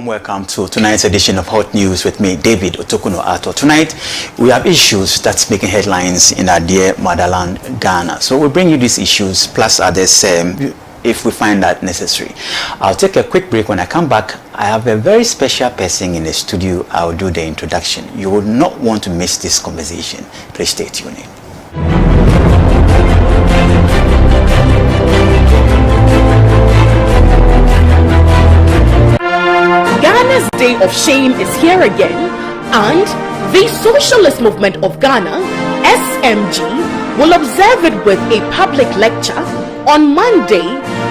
warm welcome to tonight's edition of Hot News with me, David Otokuno Ato. Tonight, we have issues that's making headlines in our dear motherland, Ghana. So we bring you these issues, plus others, if we find that necessary. I'll take a quick break. When I come back, I have a very special person in the studio. I'll do the introduction. You will not want to miss this conversation. Please stay tuned in. Ghana's Day of Shame is here again, and the Socialist Movement of Ghana, SMG, will observe it with a public lecture on Monday,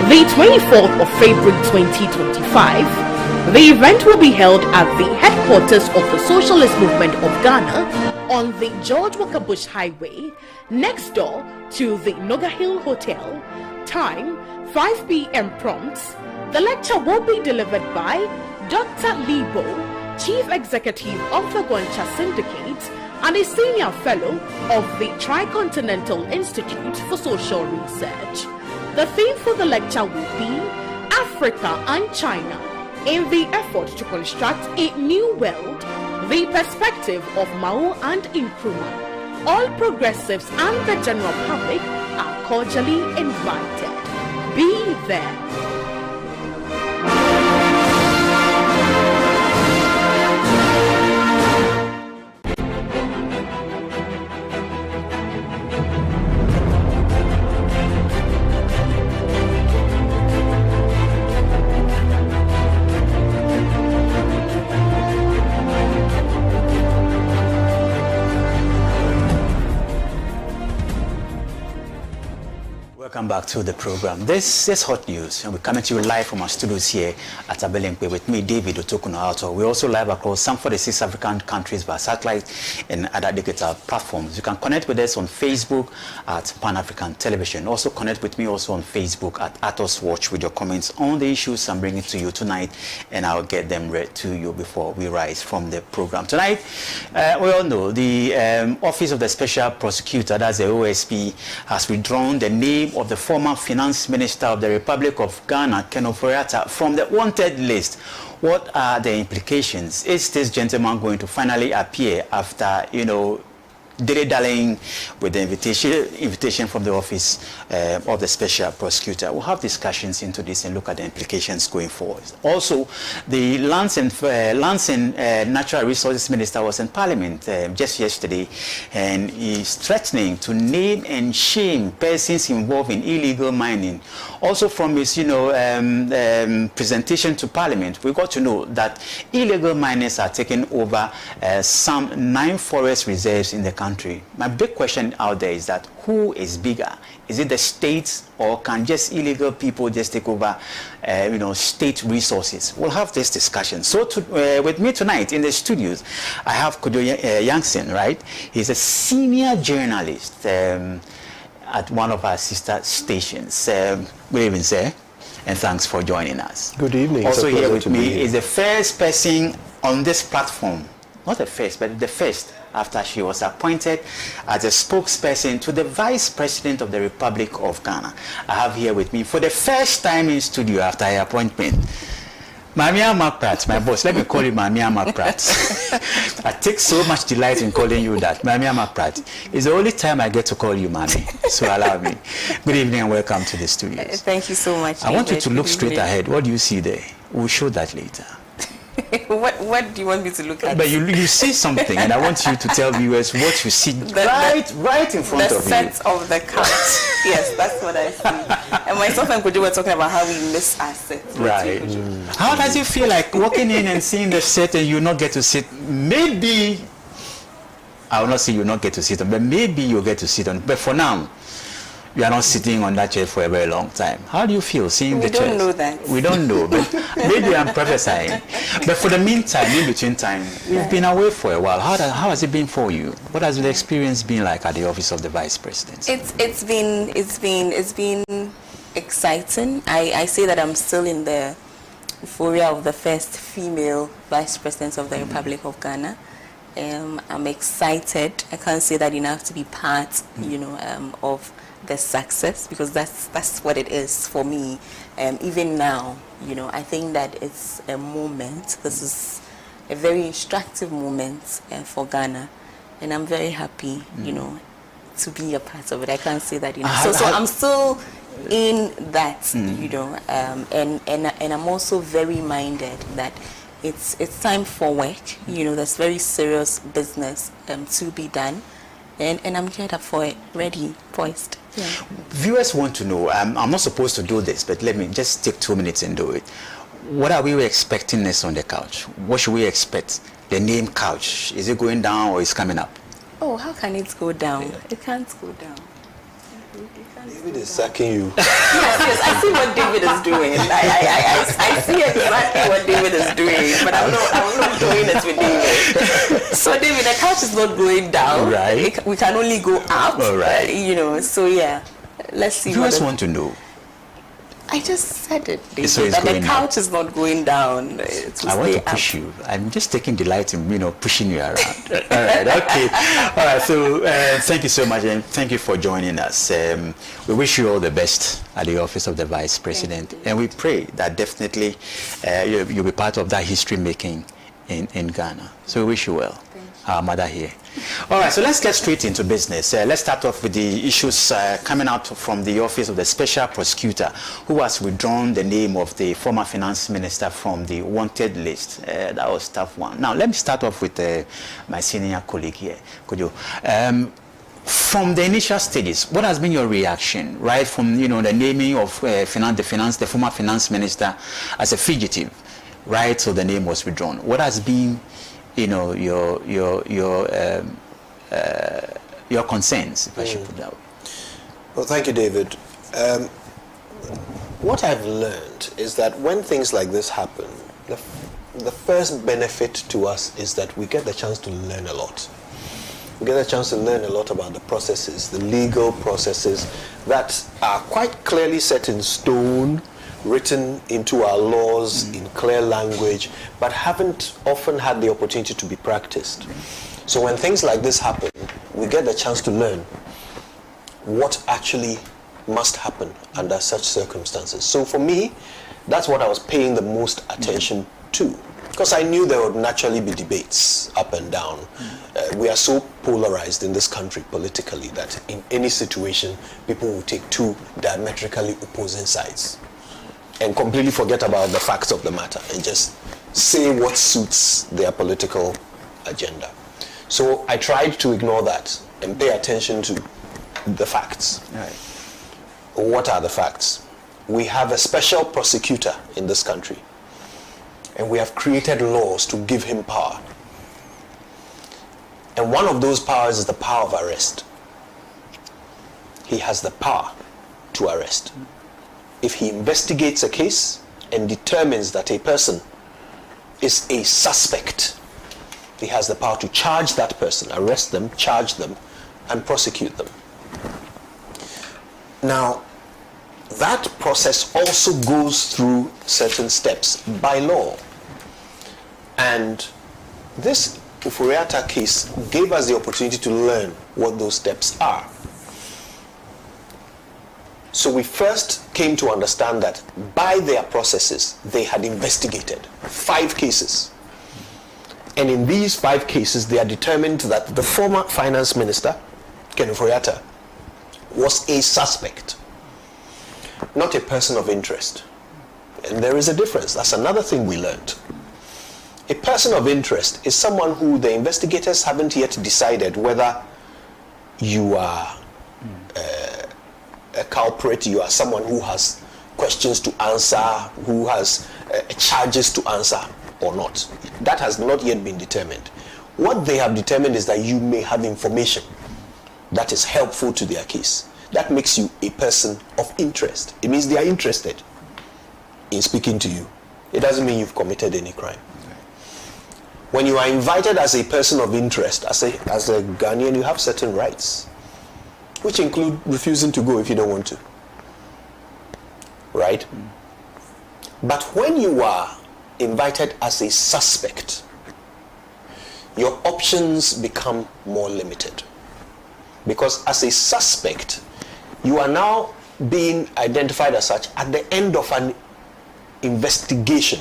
the 24th of February 2025. The event will be held at the headquarters of the Socialist Movement of Ghana on the George Walker Bush Highway, next door to the Noga Hill Hotel. Time 5 p.m. prompt. The lecture will be delivered by Dr. Libo, Chief Executive of the Gwancha Syndicate and a Senior Fellow of the Tricontinental Institute for Social Research. The theme for the lecture will be Africa and China in the effort to construct a new world, the perspective of Mao and Nkrumah. All progressives and the general public are cordially invited. Be there. Welcome back to the program. This is Hot News, and we're coming to you live from our studios here at Abelinkwe with me, David Otokuno Ato. We're also live across some 46 African countries by satellite and other digital platforms. You can connect with us on Facebook at Pan-African Television. Also connect with me also on Facebook at Atos Watch with your comments on the issues I'm bringing to you tonight, and I'll get them read to you before we rise from the program. Tonight, we all know the Office of the Special Prosecutor, that's the OSP, has withdrawn the name of the former Finance Minister of the Republic of Ghana, Ken Ofori-Atta, from the wanted list. What are the implications? Is this gentleman going to finally appear after, dilly-dallying with the invitation from the Office of the Special Prosecutor? We'll have discussions into this and look at the implications going forward. Also, the Lands and Natural Resources Minister was in Parliament just yesterday, and he's threatening to name and shame persons involved in illegal mining. Also, from his presentation to Parliament, we got to know that illegal miners are taking over some 9 forest reserves in the country. My big question out there is that who is bigger? Is it the states, or can just illegal people just take over, state resources? We'll have this discussion. So with me tonight in the studios, I have Kojo Yankson, right? He's a senior journalist at one of our sister stations. Good evening, sir, and thanks for joining us. Good evening. Also here with me is the first person on this platform, not the first, but the first, after she was appointed as a spokesperson to the Vice President of the Republic of Ghana. I have here with me for the first time in studio after her appointment, Mamia Makprat, my boss. Let me call you Mamia Makprat. I take so much delight in calling you that. Mamia Makprat. It's the only time I get to call you Mami, so allow me. Good evening and welcome to the studios. Thank you so much. I want you to look straight ahead. What do you see there? We'll show that later. What do you want me to look at? But you see something, and I want you to tell viewers what you see right in front of you. The set of the couch. Yes, that's what I see. And myself and Kojo were talking about how we miss our set. Right. How does it feel like walking in and seeing the set and you not get to sit? Maybe, I will not say you not get to sit on, but maybe you'll get to sit on. But for now, you are not sitting on that chair for a very long time. How do you feel seeing the chairs? We don't know that. We don't know, but maybe I'm prophesying. But for the meantime, in between time, you've been away for a while. How has it been for you? What has the experience been like at the Office of the Vice President? It's been exciting. I say that I'm still in the euphoria of the first female Vice President of the Republic of Ghana. I'm excited. I can't say that enough to be part, of the success, because that's what it is for me. Even now, I think that it's a moment. This is a very instructive moment for Ghana, and I'm very happy, to be a part of it. I can't say that, So I'm still in that, and I'm also very minded that it's time for work. There's very serious business to be done, and I'm geared up for it, ready, poised. Yeah. Viewers want to know, I'm not supposed to do this, but let me just take 2 minutes and do it. What are we expecting next on the couch? What should we expect? The name couch, is it going down or is it coming up? Oh, how can it go down? It can't go down. David is sacking you. Yes, I see what David is doing. I see exactly what David is doing, but I'm not doing it with David. So David, the couch is not going down. Right. We can only go up. All right. So yeah, let's see. You just want to know. I just said it, David, So that the couch is not going down. I want to push you. I'm just taking delight in, pushing you around. All right, okay. All right, so thank you so much, and thank you for joining us. We wish you all the best at the office of the Vice President, and we pray that definitely you'll be part of that history making in Ghana. So we wish you well. Our mother here. All right, so let's get straight into business. Let's start off with the issues coming out from the office of the special prosecutor, who has withdrawn the name of the former finance minister from the wanted list. That was a tough one. Now, let me start off with my senior colleague here. Could you? From the initial stages, what has been your reaction, right? From the naming of the former finance minister as a fugitive, right? So the name was withdrawn. What has been your concerns, if I should put that way? Well, thank you, David. What I've learned is that when things like this happen, the first benefit to us is that we get the chance to learn a lot. We get a chance to learn a lot about the processes, the legal processes that are quite clearly set in stone, written into our laws in clear language, but haven't often had the opportunity to be practiced. So when things like this happen, we get the chance to learn what actually must happen under such circumstances. So for me, that's what I was paying the most attention to, because I knew there would naturally be debates up and down. We are so polarized in this country politically that in any situation, people will take two diametrically opposing sides and completely forget about the facts of the matter and just say what suits their political agenda. So I tried to ignore that and pay attention to the facts. Right. What are the facts? We have a special prosecutor in this country, and we have created laws to give him power. And one of those powers is the power of arrest. He has the power to arrest. If he investigates a case and determines that a person is a suspect, he has the power to charge that person, arrest them, charge them, and prosecute them. Now, that process also goes through certain steps by law. And this Ufuriata case gave us the opportunity to learn what those steps are. So we first came to understand that by their processes, they had investigated 5 cases. And in these 5 cases, they are determined that the former finance minister, Ken Ufuriata, was a suspect, not a person of interest. And there is a difference. That's another thing we learned. A person of interest is someone who the investigators haven't yet decided whether you are a culprit, you are someone who has questions to answer, who has charges to answer or not. That has not yet been determined. What they have determined is that you may have information that is helpful to their case. That makes you a person of interest. It means they are interested in speaking to you. It doesn't mean you've committed any crime. When you are invited as a person of interest, as a Ghanaian, you have certain rights, which include refusing to go if you don't want to. Right? But when you are invited as a suspect, your options become more limited. Because as a suspect, you are now being identified as such at the end of an investigation.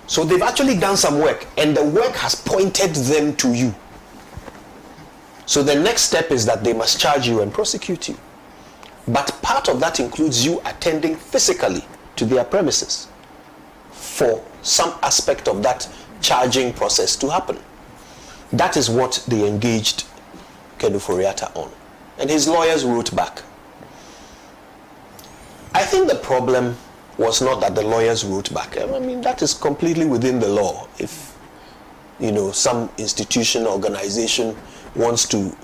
So they've actually done some work, and the work has pointed them to you. So the next step is that they must charge you and prosecute you. But part of that includes you attending physically to their premises for some aspect of that charging process to happen. That is what they engaged Kenu Foriata on. And his lawyers wrote back. I think the problem was not that the lawyers wrote back. I mean, that is completely within the law. If, some institution, organization wants to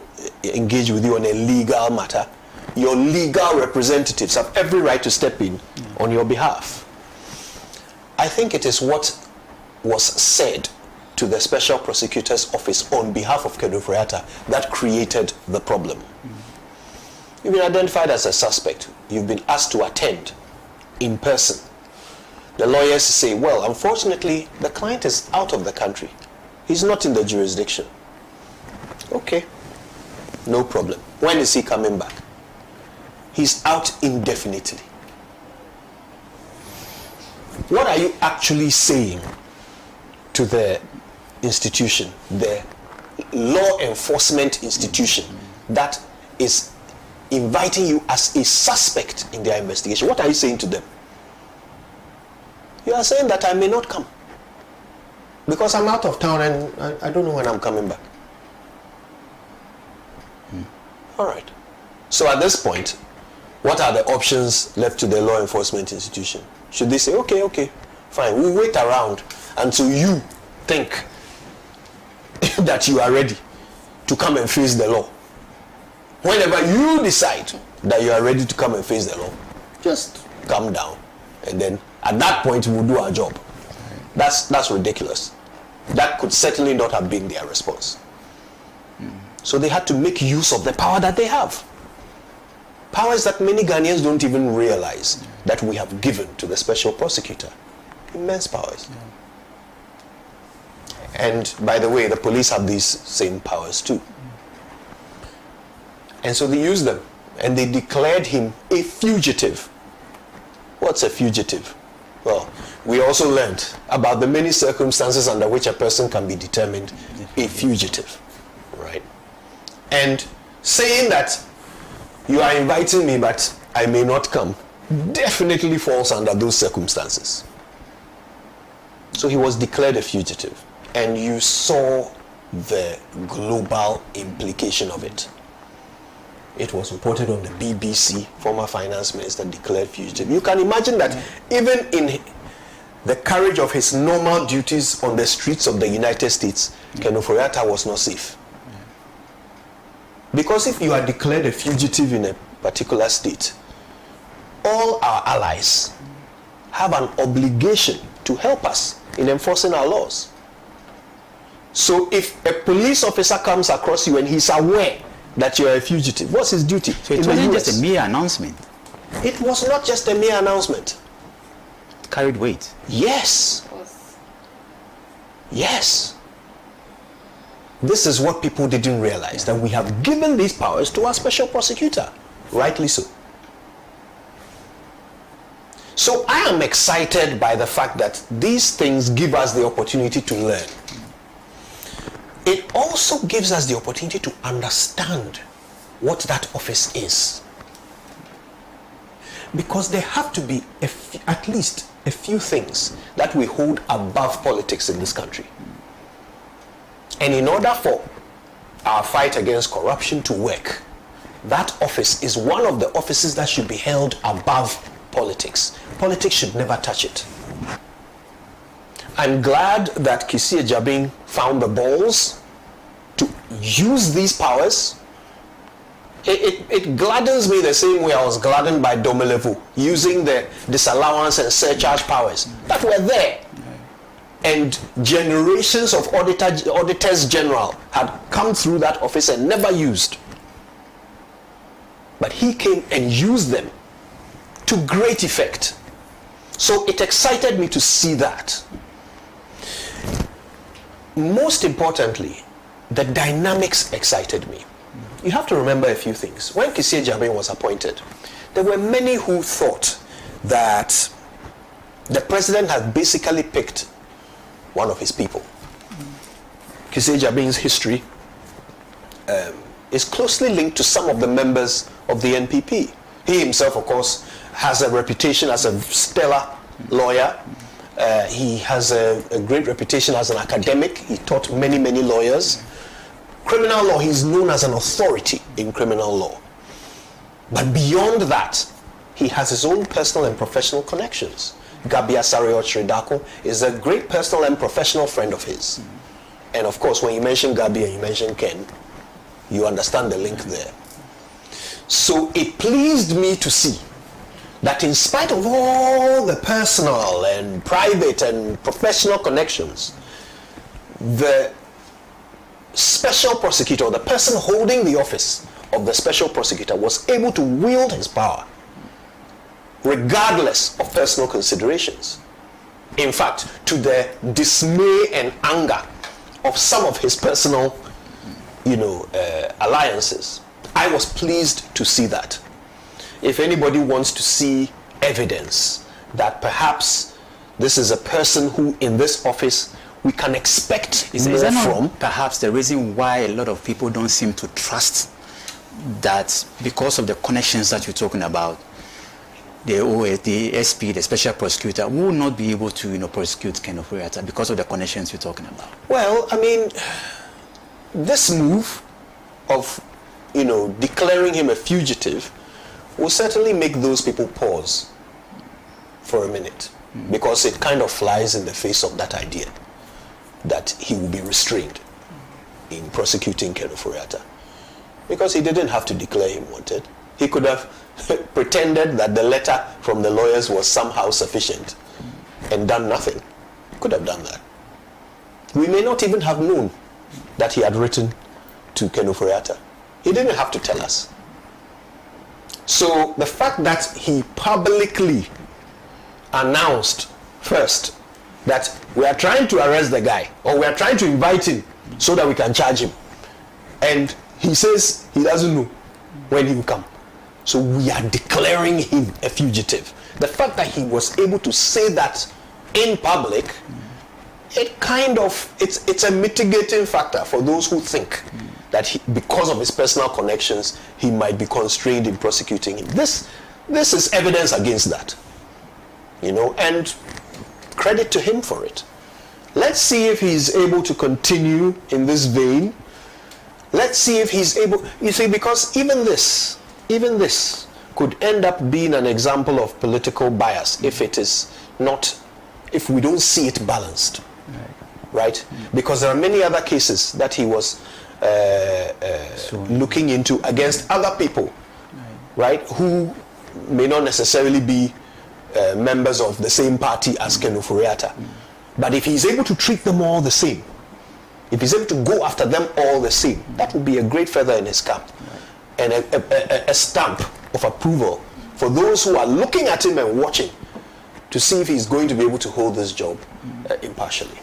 engage with you on a legal matter, your legal representatives have every right to step in on your behalf. I think it is what was said to the Special Prosecutor's Office on behalf of Kenu Foriata that created the problem. You've been identified as a suspect. You've been asked to attend in person. The lawyers say, well, unfortunately, the client is out of the country. He's not in the jurisdiction. Okay, no problem. When is he coming back? He's out indefinitely. What are you actually saying to the institution, the law enforcement institution that is inviting you as a suspect in their investigation? What are you saying to them? You are saying that I may not come because I'm out of town and I don't know when I'm coming back. All right. So at this point, what are the options left to the law enforcement institution? Should they say, okay, fine, we'll wait around until you think that you are ready to come and face the law? Whenever you decide that you are ready to come and face the law, just calm down, and then at that point we'll do our job. That's ridiculous. That could certainly not have been their response. So they had to make use of the power that they have. Powers that many Ghanaians don't even realize that we have given to the special prosecutor. Immense powers. And by the way, the police have these same powers too. And so they used them, and they declared him a fugitive. What's a fugitive? Well, we also learned about the many circumstances under which a person can be determined a fugitive, right? And saying that you are inviting me but I may not come definitely falls under those circumstances. So he was declared a fugitive, and you saw the global implication of it. It was reported on the BBC, former finance minister declared fugitive. You can imagine that even in the courage of his normal duties on the streets of the United States, Kenu Foriata was not safe. Because if you are declared a fugitive in a particular state, all our allies have an obligation to help us in enforcing our laws. So if a police officer comes across you and he's aware that you are a fugitive, what's his duty? So it wasn't just a mere announcement. It was not just a mere announcement. It carried weight. Yes. Yes. This is what people didn't realize, that we have given these powers to our special prosecutor. Rightly so. So I am excited by the fact that these things give us the opportunity to learn. It also gives us the opportunity to understand what that office is. Because there have to be at least a few things that we hold above politics in this country. And in order for our fight against corruption to work, that office is one of the offices that should be held above politics. Politics should never touch it. I'm glad that Kisia Jabin found the balls to use these powers. It gladdens me the same way I was gladdened by Domelevu using the disallowance and surcharge powers that were there. And generations of auditors general had come through that office and never used. But he came and used them to great effect. So it excited me to see that. Most importantly, the dynamics excited me. You have to remember a few things. When Kisia Jabin was appointed, there were many who thought that the president has basically picked one of his people. Kisei Jabin's history is closely linked to some of the members of the NPP. He himself, of course, has a reputation as a stellar lawyer. He has a great reputation as an academic. He taught many, many lawyers. Criminal law, he's known as an authority in criminal law. But beyond that, he has his own personal and professional connections. Gabia Sareo-Chredako is a great personal and professional friend of his. And of course, when you mention Gabia and you mention Ken, you understand the link there. So it pleased me to see that in spite of all the personal and private and professional connections, the special prosecutor, the person holding the office of the special prosecutor, was able to wield his power regardless of personal considerations. In fact, to the dismay and anger of some of his personal, alliances. I was pleased to see that. If anybody wants to see evidence that perhaps this is a person who in this office we can expect is more that not from. perhaps the reason why a lot of people don't seem to trust that, because of the connections that you're talking about, the SP, the special prosecutor, will not be able to prosecute Ken Ofori-Atta because of the connections you're talking about? Well, I mean, this move of declaring him a fugitive will certainly make those people pause for a minute, because it kind of flies in the face of that idea that he will be restrained in prosecuting Ken Ofori-Atta, because he didn't have to declare him wanted. He could have pretended that the letter from the lawyers was somehow sufficient and done nothing. He could have done that. We may not even have known that he had written to Ken Ofori-Atta. He didn't have to tell us. So the fact that he publicly announced first that we are trying to arrest the guy, or we are trying to invite him so that we can charge him, and he says he doesn't know when he will come, so we are declaring him a fugitive. The fact that he was able to say that in public, it's a mitigating factor for those who think that because of his personal connections, he might be constrained in prosecuting him. This is evidence against that, and credit to him for it. Let's see if he's able to continue in this vein. Let's see if he's able, because even this could end up being an example of political bias if we don't see it balanced, right? Because there are many other cases that he was looking into against other people, right, who may not necessarily be members of the same party as Ken Ofori-Atta. But if he's able to treat them all the same, if he's able to go after them all the same, that would be a great feather in his cap, and a stamp of approval for those who are looking at him and watching to see if he's going to be able to hold this job impartially.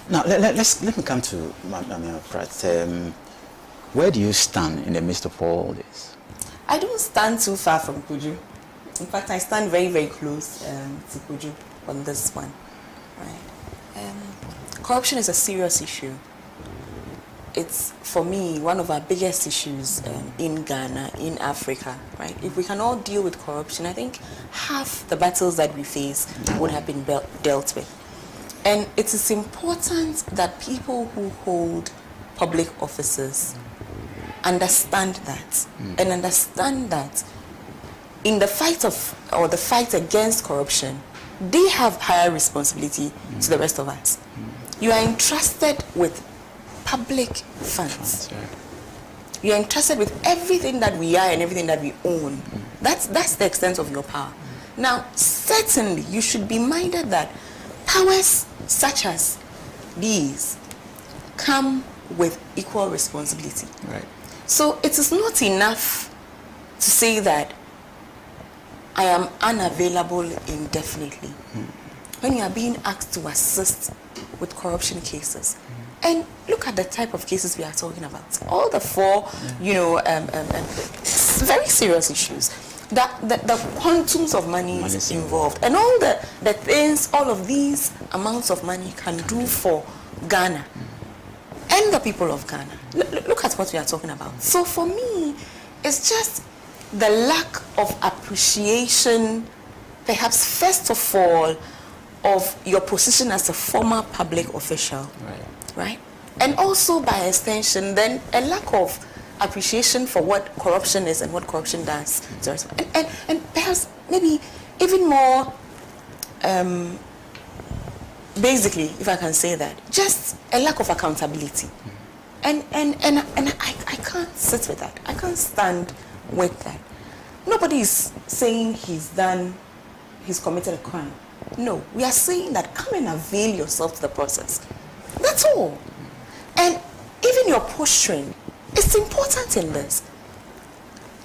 Now, let me come to Pratt. Where do you stand in the midst of all this? I don't stand too far from Kuju. In fact, I stand very, very close to Kuju on this one. Right. Corruption is a serious issue. It's, for me, one of our biggest issues in Ghana, in Africa. Right. If we can all deal with corruption, I think half the battles that we face would have been dealt with. And it is important that people who hold public offices understand that, and understand that in the fight against corruption, they have higher responsibility to the rest of us. You are entrusted with public funds. You are entrusted with everything that we are and everything that we own. That's the extent of your power. Now, certainly, you should be minded that powers such as these come with equal responsibility. Right. So it is not enough to say that I am unavailable indefinitely. When you are being asked to assist with corruption cases, and look at the type of cases we are talking about. All the four, very serious issues. the quantums of money is involved, and all the things, all of these amounts of money can do for Ghana and the people of Ghana. Look at what we are talking about. So for me, it's just the lack of appreciation, perhaps first of all, of your position as a former public official, right? And also by extension, then a lack of appreciation for what corruption is and what corruption does to us. And perhaps maybe even more basically, if I can say that, just a lack of accountability. And I can't sit with that. I can't stand with that. Nobody is saying he's committed a crime. No, we are saying that come and avail yourself to the process. That's all. And even your posturing, it's important in this.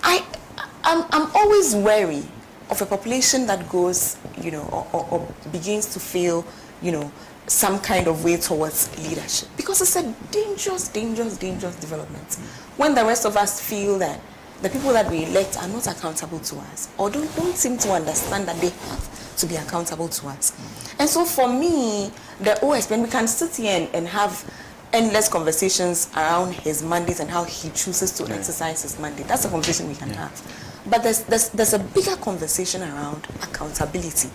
I'm always wary of a population that goes, or begins to feel, some kind of way towards leadership, because it's a dangerous development. When the rest of us feel that the people that we elect are not accountable to us, or don't seem to understand that they have to be accountable to us. And so for me, the OSP, we can sit here and have endless conversations around his mandate and how he chooses to exercise his mandate. That's a conversation we can have. But there's a bigger conversation around accountability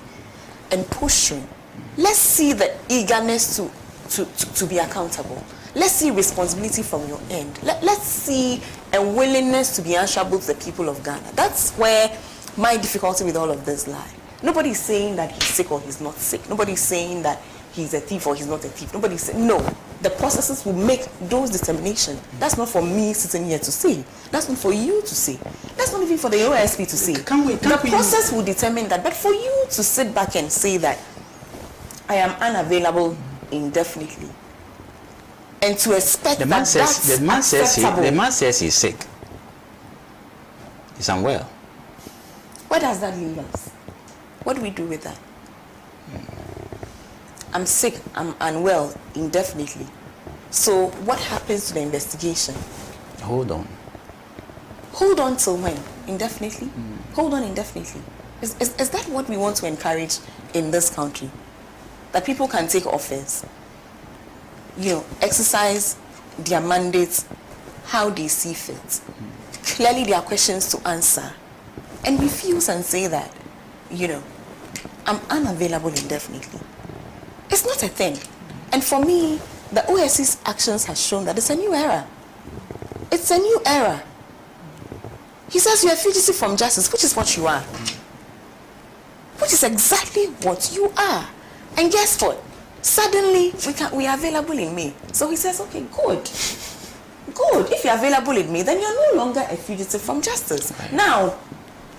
and pushing. Let's see the eagerness to be accountable. Let's see responsibility from your end. Let's see a willingness to be answerable to the people of Ghana. That's where my difficulty with all of this lies. Nobody's saying that he's sick or he's not sick. Nobody's saying that he's a thief or he's not a thief. Nobody's saying, no. The processes will make those determinations. That's not for me sitting here to say. That's not for you to say. That's not even for the OSP to say. The process will determine that. But for you to sit back and say that I am unavailable indefinitely, and to expect the man says he's sick. He's unwell. Where does that leave us? What do we do with that? I'm sick, I'm unwell indefinitely. So what happens to the investigation? Hold on. Hold on till when? Indefinitely? Hold on indefinitely. Is that what we want to encourage in this country? That people can take office, exercise their mandates how they see fit. Clearly there are questions to answer. And refuse and say that, I'm unavailable indefinitely. It's not a thing. And for me, the OSC's actions has shown that it's a new era. It's a new era. He says you're a fugitive from justice, which is what you are. Which is exactly what you are. And guess what? Suddenly, we are available in May. So he says, okay, good. Good. If you're available in May, then you're no longer a fugitive from justice. Right. Now,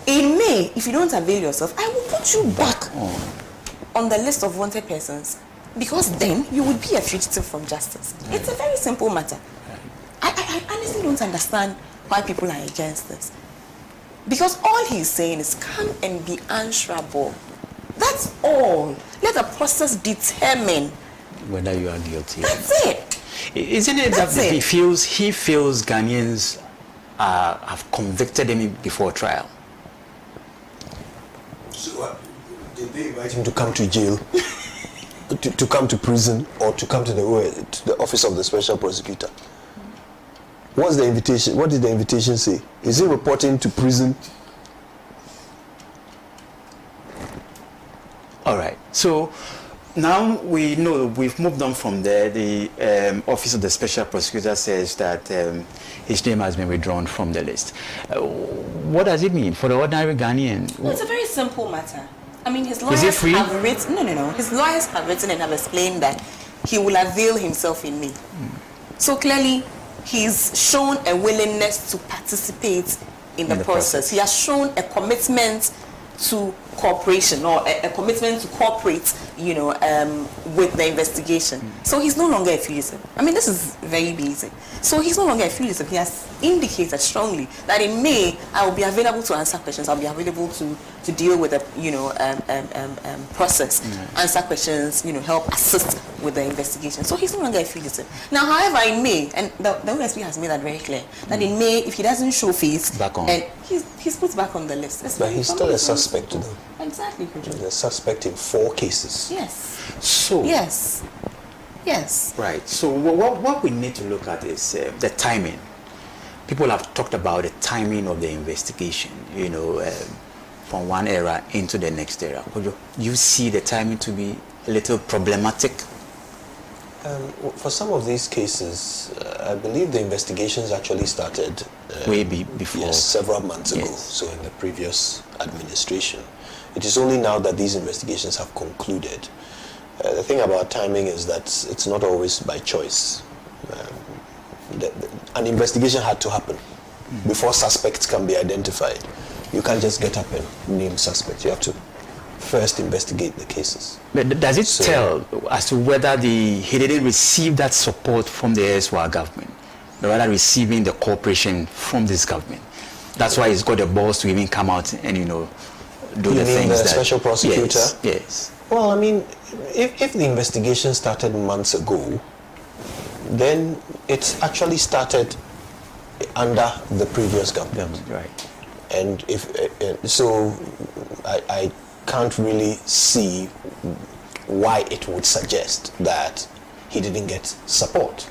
in May, if you don't avail yourself, I will put you back on the list of wanted persons, because then you would be a fugitive from justice. Right. It's a very simple matter. Right. I honestly don't understand why people are against this. Because all he's saying is come and be answerable. That's all. Let the process determine whether you are guilty. That's it. Isn't it that he feels Ghanaians have convicted him before trial? So what? Did they invite him to come to jail, to come to prison, or to come to the office of the special prosecutor? What's the invitation? What did the invitation say? Is he reporting to prison? All right. So now we know we've moved on from there. The office of the special prosecutor says that his name has been withdrawn from the list. What does it mean for the ordinary Ghanaian? Well, it's a very simple matter. I mean, his lawyers have written. No. His lawyers have written and have explained that he will avail himself in May. So clearly, he's shown a willingness to participate in the process. He has shown a commitment to cooperation, or a commitment to cooperate, with the investigation. So he's no longer a fugitive. I mean, this is very basic. So he's no longer a fugitive. He has indicated strongly that in May, I will be available to answer questions. I'll be available to to deal with the process, answer questions, help assist with the investigation. So he's no longer a fugitive. Now, however, in May, and the OSP has made that very clear, that in May, if he doesn't show face, back on. and he's put back on the list. But he's still a suspect, though. Exactly. He's a suspect in 4 cases. Yes. So Yes. Right. So what we need to look at is the timing. People have talked about the timing of the investigation, from one era into the next era. Would you see the timing to be a little problematic? For some of these cases, I believe the investigations actually started way before. Yes, several months ago. Yes. So in the previous administration. It is only now that these investigations have concluded. The thing about timing is that it's not always by choice. An investigation had to happen before suspects can be identified. You can't just get up and name suspects. You have to first investigate the cases. But does it tell as to whether he didn't receive that support from the ASWA government, but rather receiving the cooperation from this government? That's why he's got the balls to even come out and do the things the that special prosecutor? Yes. Well, I mean, if the investigation started months ago, then it's actually started under the previous government. Right. And I can't really see why it would suggest that he didn't get support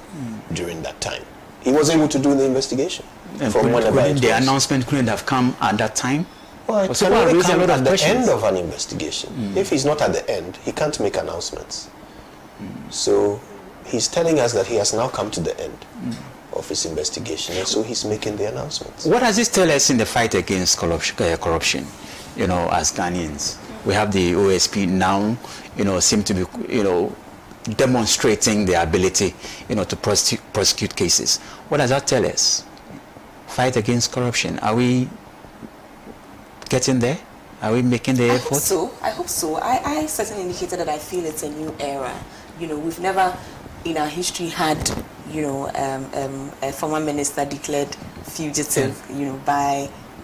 during that time. He was able to do the investigation. And from whenever the announcement couldn't have come at that time? Well, it So can why only raise a come lot of at the questions? end of an investigation. If he's not at the end, he can't make announcements. So he's telling us that he has now come to the end of his investigation, and so he's making the announcements. What does this tell us in the fight against corruption? As Ghanaians, we have the OSP now, seem to be, demonstrating their ability, to prosecute cases. What does that tell us? Fight against corruption. Are we getting there? Are we making the effort? I hope so. I certainly indicated that I feel it's a new era. We've never in our history had, a former minister declared fugitive,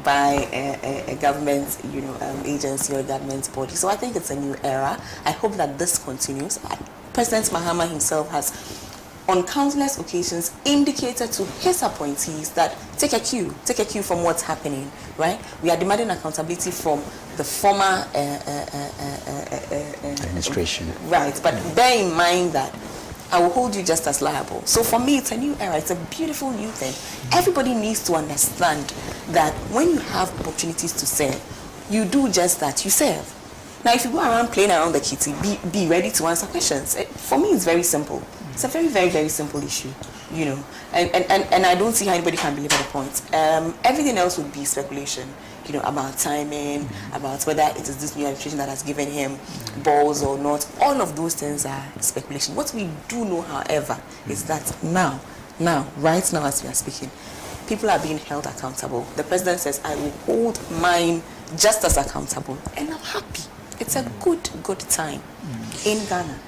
by a government, agency or government body. So I think it's a new era. I hope that this continues. President Mahama himself has, on countless occasions, indicated to his appointees that take a cue from what's happening, right? We are demanding accountability from the former administration. Right, but bear in mind that I will hold you just as liable. So for me, it's a new era. It's a beautiful new thing. Everybody needs to understand that when you have opportunities to serve, you do just that. You serve. Now, if you go around playing around the kitty, be ready to answer questions. For me, it's very simple. It's a very, very, very simple issue, And I don't see how anybody can belabor the point. Everything else would be speculation, about timing, about whether it is this new administration that has given him balls or not. All of those things are speculation. What we do know, however, is that right now as we are speaking, people are being held accountable. The president says, I will hold mine just as accountable. And I'm happy. It's a good time in Ghana.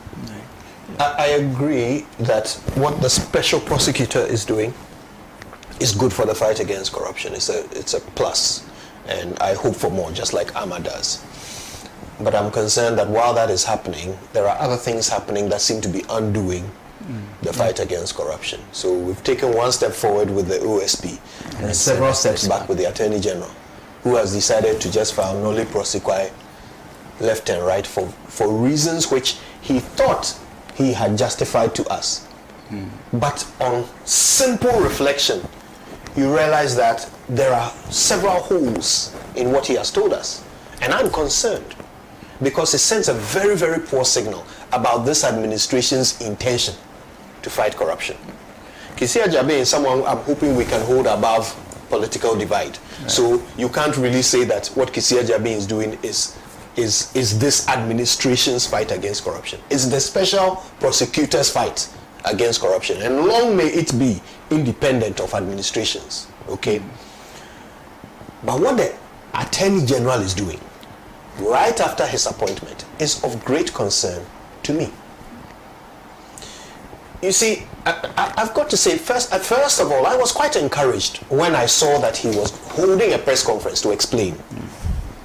I agree that what the special prosecutor is doing is good for the fight against corruption. It's a plus, and I hope for more, just like Amma does. But I'm concerned that while that is happening, there are other things happening that seem to be undoing the fight against corruption. So we've taken one step forward with the OSP and several steps back with the Attorney General, who has decided to just file noli prosequi left and right for reasons which he thought he had justified to us. But on simple reflection, you realize that there are several holes in what he has told us. And I'm concerned because it sends a very, very poor signal about this administration's intention to fight corruption. Kisia Jabe is someone I'm hoping we can hold above political divide. Right. So you can't really say that what Kisia Jabe is doing is this administration's fight against corruption. It's the special prosecutor's fight against corruption. And long may it be independent of administrations. Okay? But what the Attorney General is doing right after his appointment is of great concern to me. You see, I've got to say, first of all, I was quite encouraged when I saw that he was holding a press conference to explain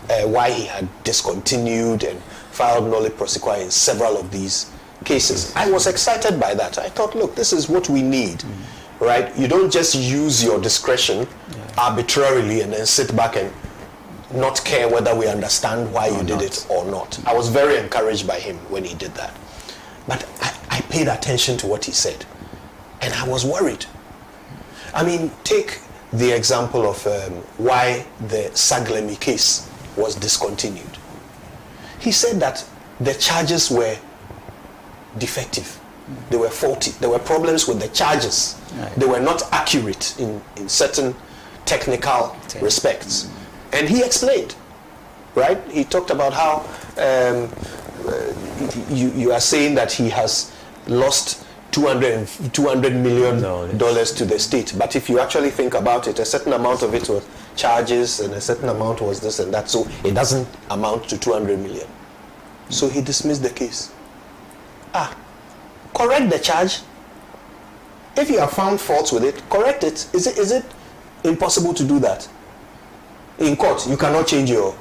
why he had discontinued and filed nolle prosequi in several of these cases. I was excited by that. I thought, look, this is what we need, right? You don't just use your discretion arbitrarily and then sit back and not care whether we understand why you did it or not. I was very encouraged by him when he did that. But I paid attention to what he said, and I was worried. I mean, take the example of why the Saglemi case was discontinued. He said that the charges were defective. They were faulty. There were problems with the charges. Right. They were not accurate in certain technical respects. And he explained, right? He talked about how you are saying that he has lost $200 million to the state. But if you actually think about it, a certain amount of it was charges and a certain amount was this and that. So it doesn't amount to 200 million. So he dismissed the case. Correct the charge. If you have found faults with it, correct it. Is it impossible to do that? In court, you cannot change your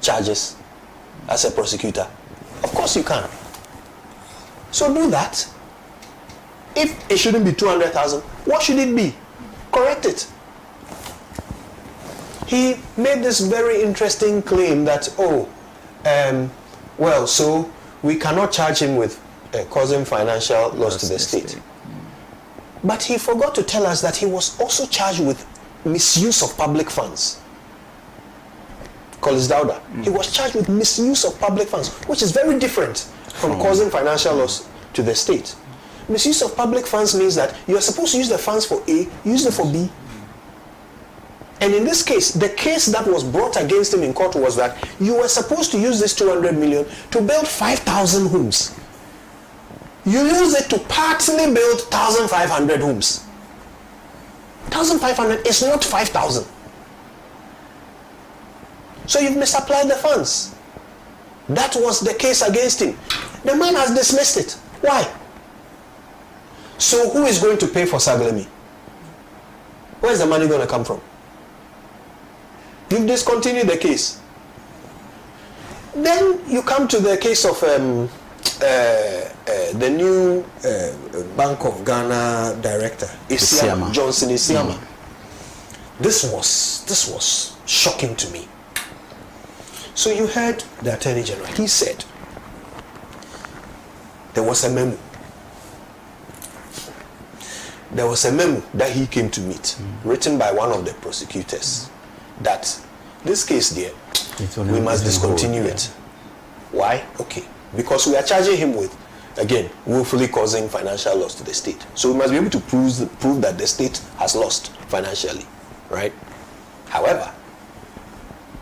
charges as a prosecutor. Of course you can. So do that. If it shouldn't be 200,000, what should it be? Correct it. He made this very interesting claim that, so we cannot charge him with causing financial loss to the state. But he forgot to tell us that he was also charged with misuse of public funds. Collins Dauda. He was charged with misuse of public funds, which is very different from causing financial loss to the state. Misuse of public funds means that you are supposed to use the funds for A, use them for B. And in this case, the case that was brought against him in court was that you were supposed to use this 200 million to build 5,000 homes. You use it to partly build 1,500 homes. 1,500 is not 5,000. So you've misapplied the funds. That was the case against him. The man has dismissed it. Why? So who is going to pay for Saglemi? Where is the money going to come from? You've discontinued the case. Then you come to the case of the new Bank of Ghana director, Johnson Isiama. This was shocking to me. So you heard the Attorney General. He said there was a memo. There was a memo that he came to meet, written by one of the prosecutors, that this case there, we must discontinue it. Why? Okay. Because we are charging him with, again, willfully causing financial loss to the state. So we must be able to prove that the state has lost financially, right? However,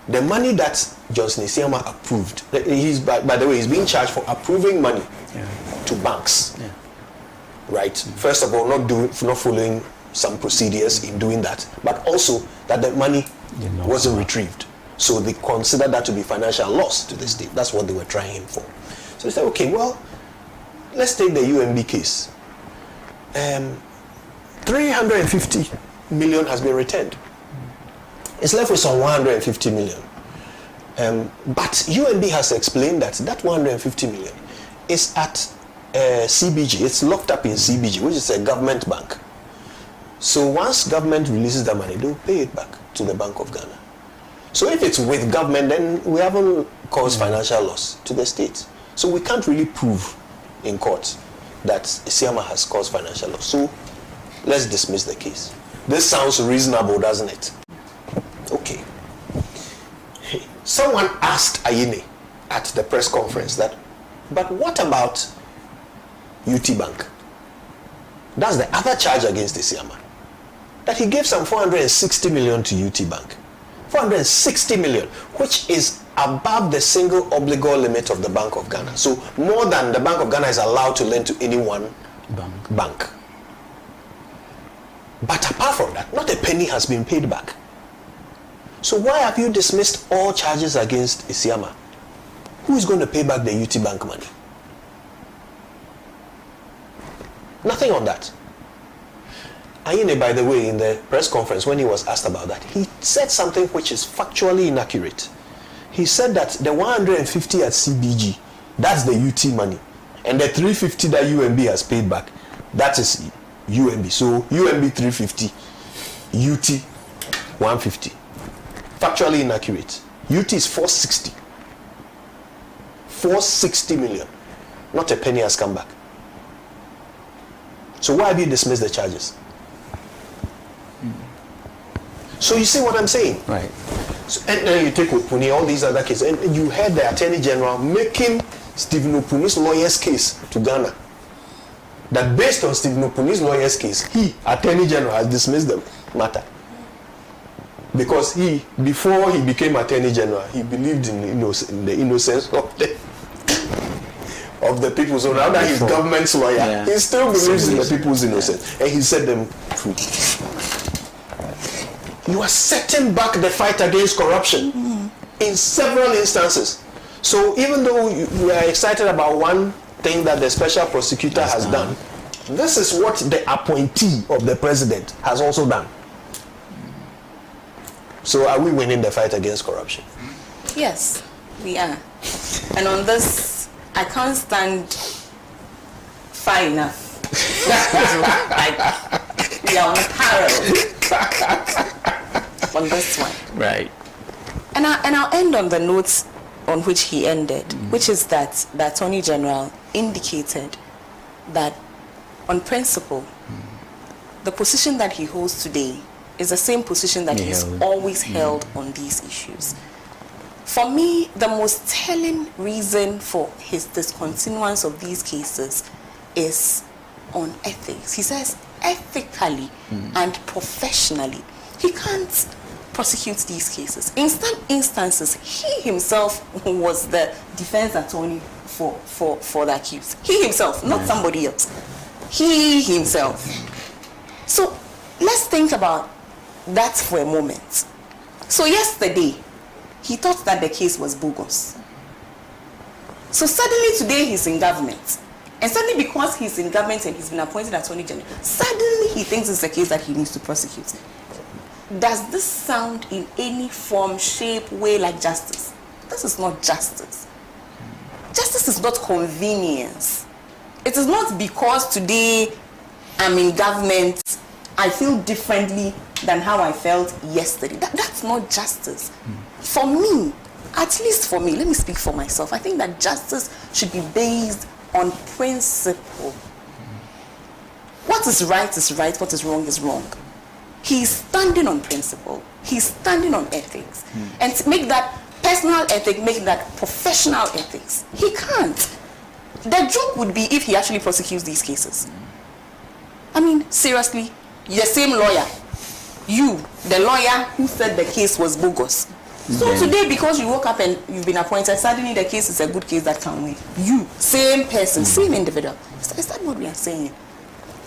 the money that Johnson Isiama approved, by the way, he's being charged for approving money to banks, right? First of all, not following some procedures in doing that, but also that the money wasn't retrieved. So they considered that to be financial loss to the state. That's what they were trying him for. So they said, okay, well, let's take the UMB case. 350 million has been returned. It's left with some 150 million. But UMB has explained that 150 million is at CBG. It's locked up in CBG, which is a government bank. So once government releases the money, they'll pay it back to the Bank of Ghana. So if it's with government, then we haven't caused financial loss to the state. So we can't really prove in court that Isiama has caused financial loss. So let's dismiss the case. This sounds reasonable, doesn't it? Okay. Someone asked Ayine at the press conference that, but what about UT Bank? That's the other charge against Isiama. That he gave some 460 million to UT Bank. 460 million, which is above the single obligor limit of the Bank of Ghana. So more than the Bank of Ghana is allowed to lend to any one bank. But apart from that, not a penny has been paid back. So why have you dismissed all charges against Isiama? Who is going to pay back the UT Bank money? Nothing on that. Ayine, by the way, in the press conference when he was asked about that, he said something which is factually inaccurate. he said that the 150 at CBG, that's the UT money. And the 350 that UMB has paid back, that is UMB. So UMB 350, UT 150. Factually inaccurate. UT is 460. 460 million. Not a penny has come back. So why have you dismissed the charges? So you see what I'm saying? Right. So, and then you take Opuni, all these other cases, and you heard the Attorney General making Stephen Opuni's lawyer's case to Ghana. That based on Stephen Opuni's lawyer's case, he, Attorney General, has dismissed the matter. Because he, before he became Attorney General, he believed in the innocence of the people. So now that he's government's lawyer, he still believes in the people's innocence. And he set them free. You are setting back the fight against corruption in several instances. So even though we are excited about one thing that the special prosecutor has done, this is what the appointee of the president has also done. So are we winning the fight against corruption? Yes, we are. And on this, I can't stand far enough. Like, we are on parallel on this one. Right. And I'll end on the notes on which he ended, which is that the Attorney General indicated that on principle, the position that he holds today is the same position that he's always held on these issues. For me, the most telling reason for his discontinuance of these cases is on ethics. He says ethically and professionally, he can't prosecute these cases. In some instances, he himself was the defense attorney for the accused. He himself, not somebody else. He himself. So let's think about that for a moment. So yesterday, he thought that the case was bogus. So suddenly today he's in government. And suddenly because he's in government and he's been appointed Attorney General, suddenly he thinks it's a case that he needs to prosecute. Does this sound in any form, shape, way like justice? This is not justice. Justice is not convenience. It is not because today I'm in government, I feel differently than how I felt yesterday. That's not justice. For me, at least for me, let me speak for myself, I think that justice should be based on principle. What is right, what is wrong. He's standing on principle. He's standing on ethics. And to make that personal ethic, make that professional ethics, he can't. The joke would be if he actually prosecutes these cases. I mean, seriously, the same lawyer, you, the lawyer who said the case was bogus. So today, because you woke up and you've been appointed, suddenly the case is a good case that can win. You, same person, same individual. Is that what we are saying?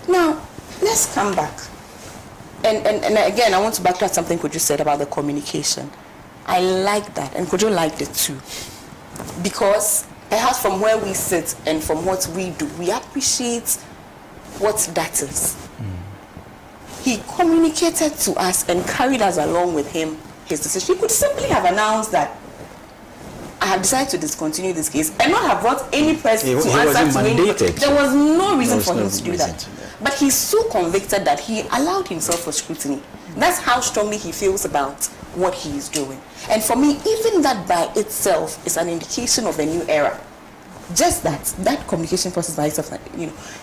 Now, let's come back. And again, I want to backtrack something Kojo said about the communication. I like that, and Kojo liked it too. Because perhaps from where we sit and from what we do, we appreciate what that is. He communicated to us and carried us along with him his decision. He could simply have announced that I have decided to discontinue this case and not have brought any person to answer to me. There was no reason for him to do that. But he's so convicted that he allowed himself for scrutiny. That's how strongly he feels about what he is doing. And for me, even that by itself is an indication of a new era. Just that communication process by itself,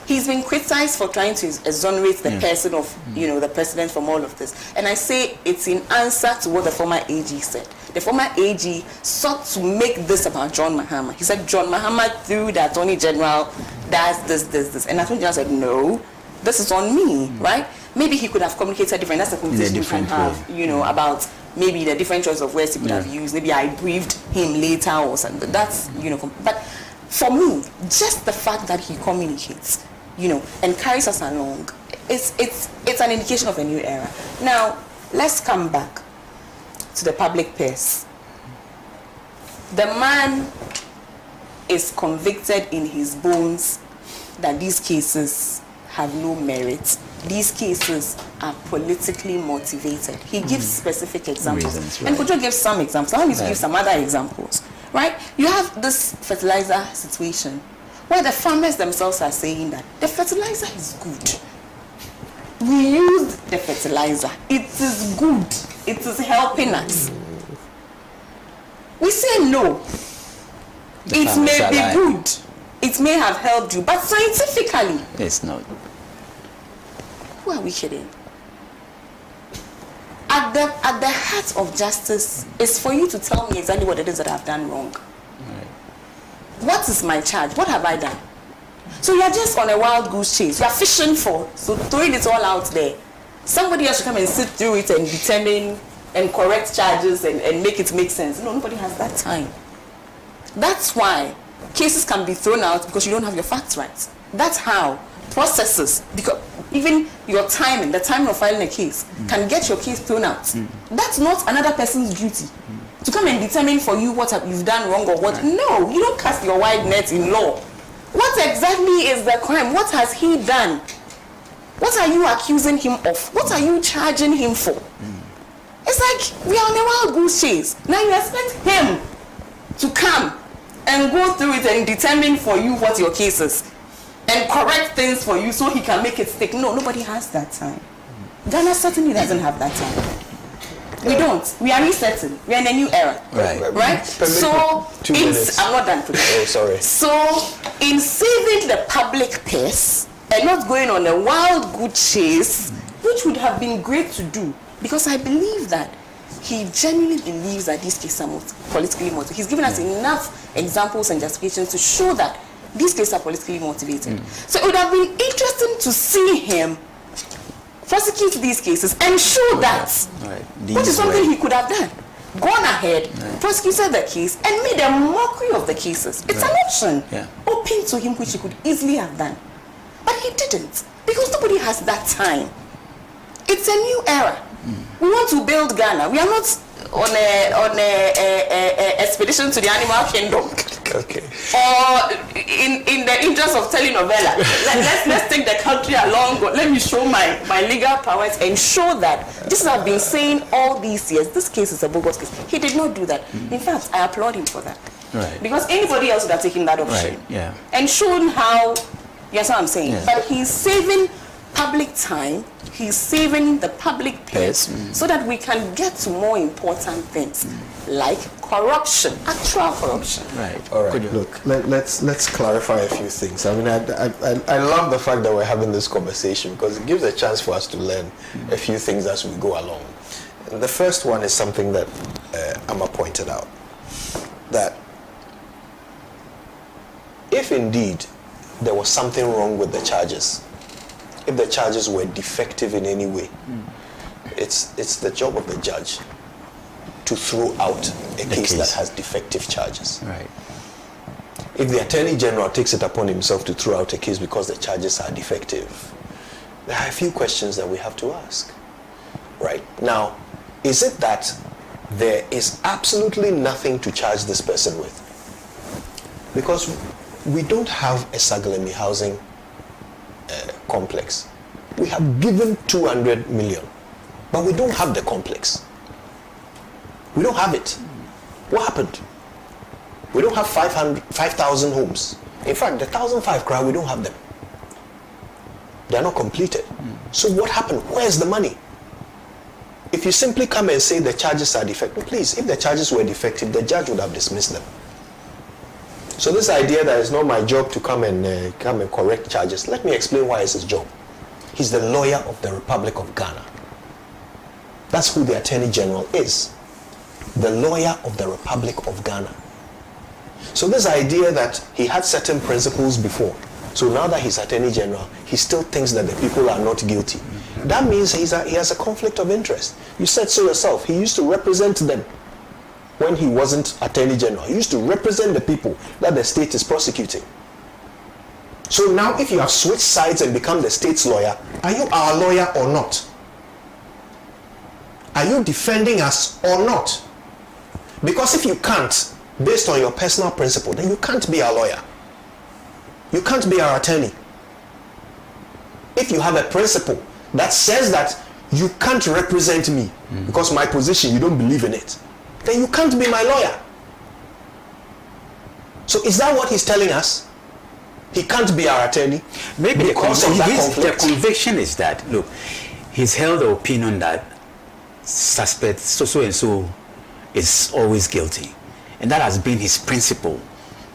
he's been criticized for trying to exonerate the person of, the president from all of this. And I say it's in answer to what the former AG said. The former AG sought to make this about John Mahama. He said John Mahama, through the Attorney General, does this. And the Attorney General said, no, this is on me, right? Maybe he could have communicated different. That's the communication you can have, about maybe the different choice of words he could have used. Maybe I briefed him later or something. That's, but for me, just the fact that he communicates, and carries us along, it's an indication of a new era. Now, let's come back to the public purse. The man is convicted in his bones that these cases have no merit. these cases are politically motivated. He gives specific examples. Reasons, And right. Kojo gives some examples. Allow me to Right. give some other examples. Right? You have this fertilizer situation where the farmers themselves are saying that the fertilizer is good. We use the fertilizer. It is good. It is helping us. We say no. The It farmers may are be lying. good. It may have helped you, but scientifically, It's not. who are we kidding? At the heart of justice is for you to tell me exactly what it is that I've done wrong. What is my charge? What have I done? So you're just on a wild goose chase. You're fishing for, so throwing it all out there. Somebody else should come and sit through it and determine and correct charges and make it make sense. No, nobody has that time. That's why cases can be thrown out because you don't have your facts right. That's how processes, because even your timing, the timing of filing a case, can get your case thrown out. That's not another person's duty to come and determine for you what you've done wrong or what. Right. No, you don't cast your wide net in law. What exactly is the crime? What has he done? What are you accusing him of? What are you charging him for? It's like we are on a wild goose chase. Now you expect him to come and go through it and determine for you what your case is and correct things for you so he can make it stick. No, nobody has that time. Ghana certainly doesn't have that time. We don't. We are resetting. We are in a new era. Right. Right? So, 2 minutes. I'm not done today. Oh, sorry. So, in saving the public purse and not going on a wild goose chase, which would have been great to do, because I believe that he genuinely believes that these cases are politically motivated. He's given us enough examples and justifications to show that these cases are politically motivated. So it would have been interesting to see him prosecute these cases and show that, Right. which is something he could have done. Gone ahead, prosecuted the case, and made a mockery of the cases. It's an option open to him, which he could easily have done. But he didn't, because nobody has that time. It's a new era. We want to build Ghana. We are not on a expedition to the animal kingdom. Okay. Or in the interest of telenovela. Let's take the country along. Let me show my legal powers and show that this has been saying all these years. This case is a bogus case. He did not do that. In fact, I applaud him for that. Right. Because anybody else would have taken that option. Right. Yeah. And shown how, yes, what I'm saying. Yeah. But he's saving public time, he's saving the public purse so that we can get to more important things like corruption, actual corruption. Right. All right. Could you- Look, let's clarify a few things. I mean, I love the fact that we're having this conversation because it gives a chance for us to learn a few things as we go along. And the first one is something that Amma pointed out, that if indeed there was something wrong with the charges, if the charges were defective in any way, it's the job of the judge to throw out a case that has defective charges. Right. If the Attorney General takes it upon himself to throw out a case because the charges are defective, there are a few questions that we have to ask. Right. Now, is it that there is absolutely nothing to charge this person with? Because we don't have a Sagalemi housing complex. We have given 200 million, but we don't have the complex. We don't have it. What happened? We don't have 5,000 homes. In fact, the 1,005 crowd, we don't have them. They are not completed. So what happened? Where's the money? If you simply come and say the charges are defective, please, if the charges were defective, the judge would have dismissed them. So this idea that it's not my job to come and correct charges, let me explain why it's his job. He's the lawyer of the Republic of Ghana. That's who the Attorney General is. The lawyer of the Republic of Ghana. So this idea that he had certain principles before, so now that he's Attorney General, he still thinks that the people are not guilty. That means he has a conflict of interest. You said so yourself. He used to represent them. When he wasn't Attorney General, he used to represent the people that the state is prosecuting. So now if you have switched sides and become the state's lawyer, are you our lawyer or not? Are you defending us or not? Because if you can't, based on your personal principle, then you can't be our lawyer. You can't be our attorney. If you have a principle that says that you can't represent me because my position, you don't believe in it, then you can't be my lawyer. So is that what he's telling us? He can't be our attorney? Maybe because of that conflict? The conviction is that, look, he's held the opinion that suspect so and so is always guilty. And that has been his principle,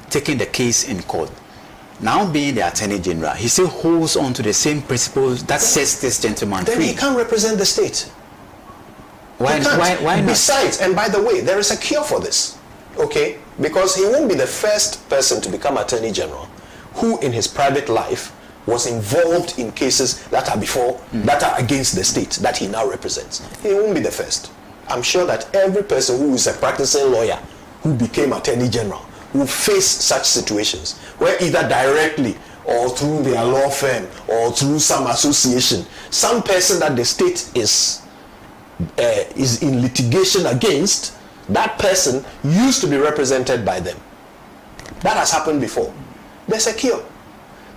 taking the case in court. Now being the Attorney General, he still holds on to the same principles that sets this gentleman free. Then he can't represent the state. Why not? Besides, and by the way, there is a cure for this, okay? Because he won't be the first person to become Attorney General who in his private life was involved in cases that are against the state that he now represents. He won't be the first. I'm sure that every person who is a practicing lawyer who became Attorney General will face such situations where either directly or through their law firm or through some association, some person that the state is in litigation against, that person used to be represented by them. That has happened before. There's a cure.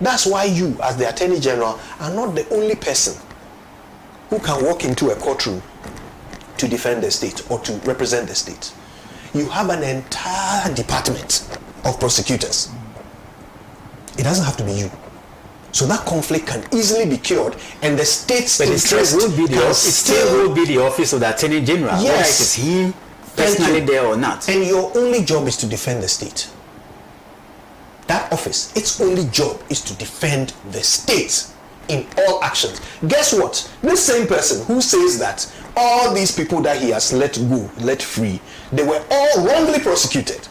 That's why you, as the Attorney General, are not the only person who can walk into a courtroom to defend the state or to represent the state. You have an entire department of prosecutors. It doesn't have to be you. So that conflict can easily be cured, and the state's interest will be it still will be the office of the Attorney General. Yes. Whether it is him personally there or not. And your only job is to defend the state. That office, its only job is to defend the state in all actions. Guess what? This same person who says that all these people that he has let go, let free, they were all wrongly prosecuted.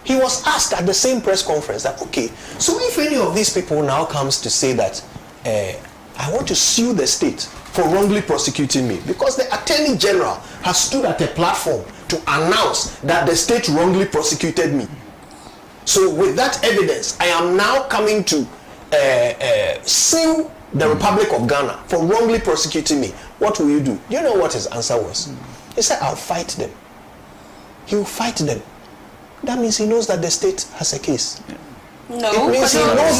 He was asked at the same press conference that, okay, so if any of these people now comes to say that I want to sue the state for wrongly prosecuting me, because the Attorney General has stood at a platform to announce that the state wrongly prosecuted me. So with that evidence, I am now coming to sue the Republic of Ghana for wrongly prosecuting me. What will you do? Do you know what his answer was? He said, I'll fight them. He will fight them. That means he knows that the state has a case. No, it means he knows In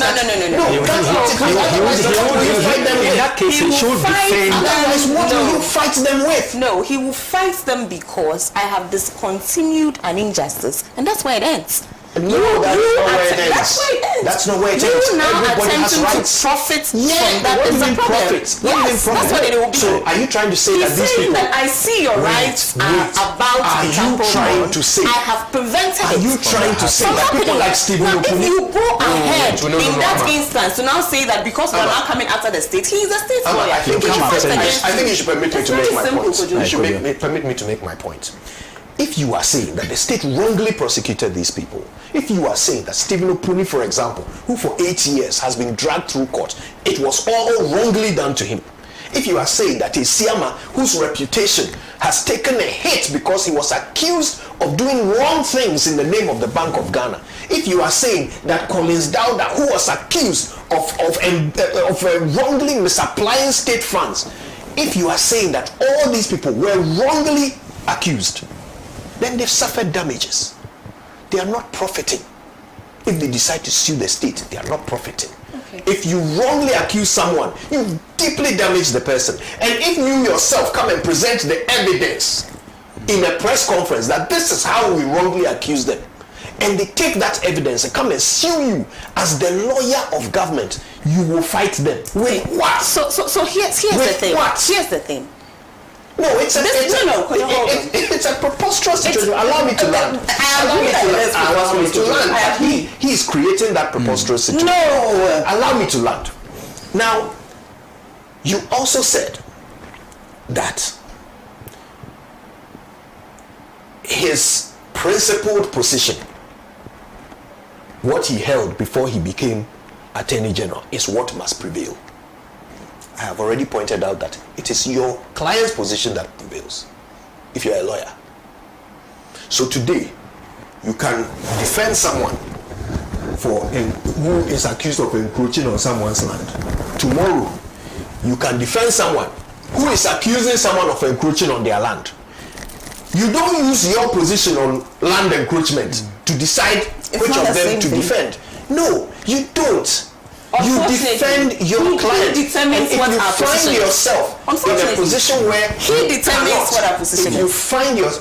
that case, he should defend. Otherwise, what will you fight them with? No, he will fight them because I have discontinued an injustice, and that's where it ends. No, that's not where it ends. That's not where it ends. You now Everybody has attempting rights. to profit from that. What do you is a mean problem. profit? What do you mean Yes, profit? that's what it will be. So are you trying to say that these people... that I see your rights are about Are to you trample trying on. to say... I have prevented Are it. you trying to say From that people happening. like Stephen Now, if Okunu... you go ahead in that Amma. instance to now say that because we're now coming after the state, he is a state lawyer. I think you should permit me to make my point. You should permit me to make my point. If you are saying that the state wrongly prosecuted these people, if you are saying that Stephen Okunu, for example, who for 8 years has been dragged through court, it was all wrongly done to him. If you are saying that a Siama, whose reputation has taken a hit because he was accused of doing wrong things in the name of the Bank of Ghana, if you are saying that Collins Dowda, who was accused of wrongly misapplying state funds, if you are saying that all these people were wrongly accused, then they've suffered damages. They are not profiting. If they decide to sue the state, they are not profiting. Okay. If you wrongly accuse someone, you deeply damage the person. And if you yourself come and present the evidence in a press conference that this is how we wrongly accuse them, and they take that evidence and come and sue you as the lawyer of government, you will fight them. With what? So here's the thing. What? Here's the thing. No, it's a preposterous situation. Allow me to land. Allow me to land. He is creating that preposterous situation. No. Allow me to land. Now, you also said that his principled position, what he held before he became Attorney General, is what must prevail. I have already pointed out that it is your client's position that prevails if you're a lawyer. So today, you can defend someone who is accused of encroaching on someone's land. Tomorrow, you can defend someone who is accusing someone of encroaching on their land. You don't use your position on land encroachment to decide which of them to defend. No, you don't. You defend your client. He determines and what if you our find position yourself is. in a position where he determines what our position if you is. find your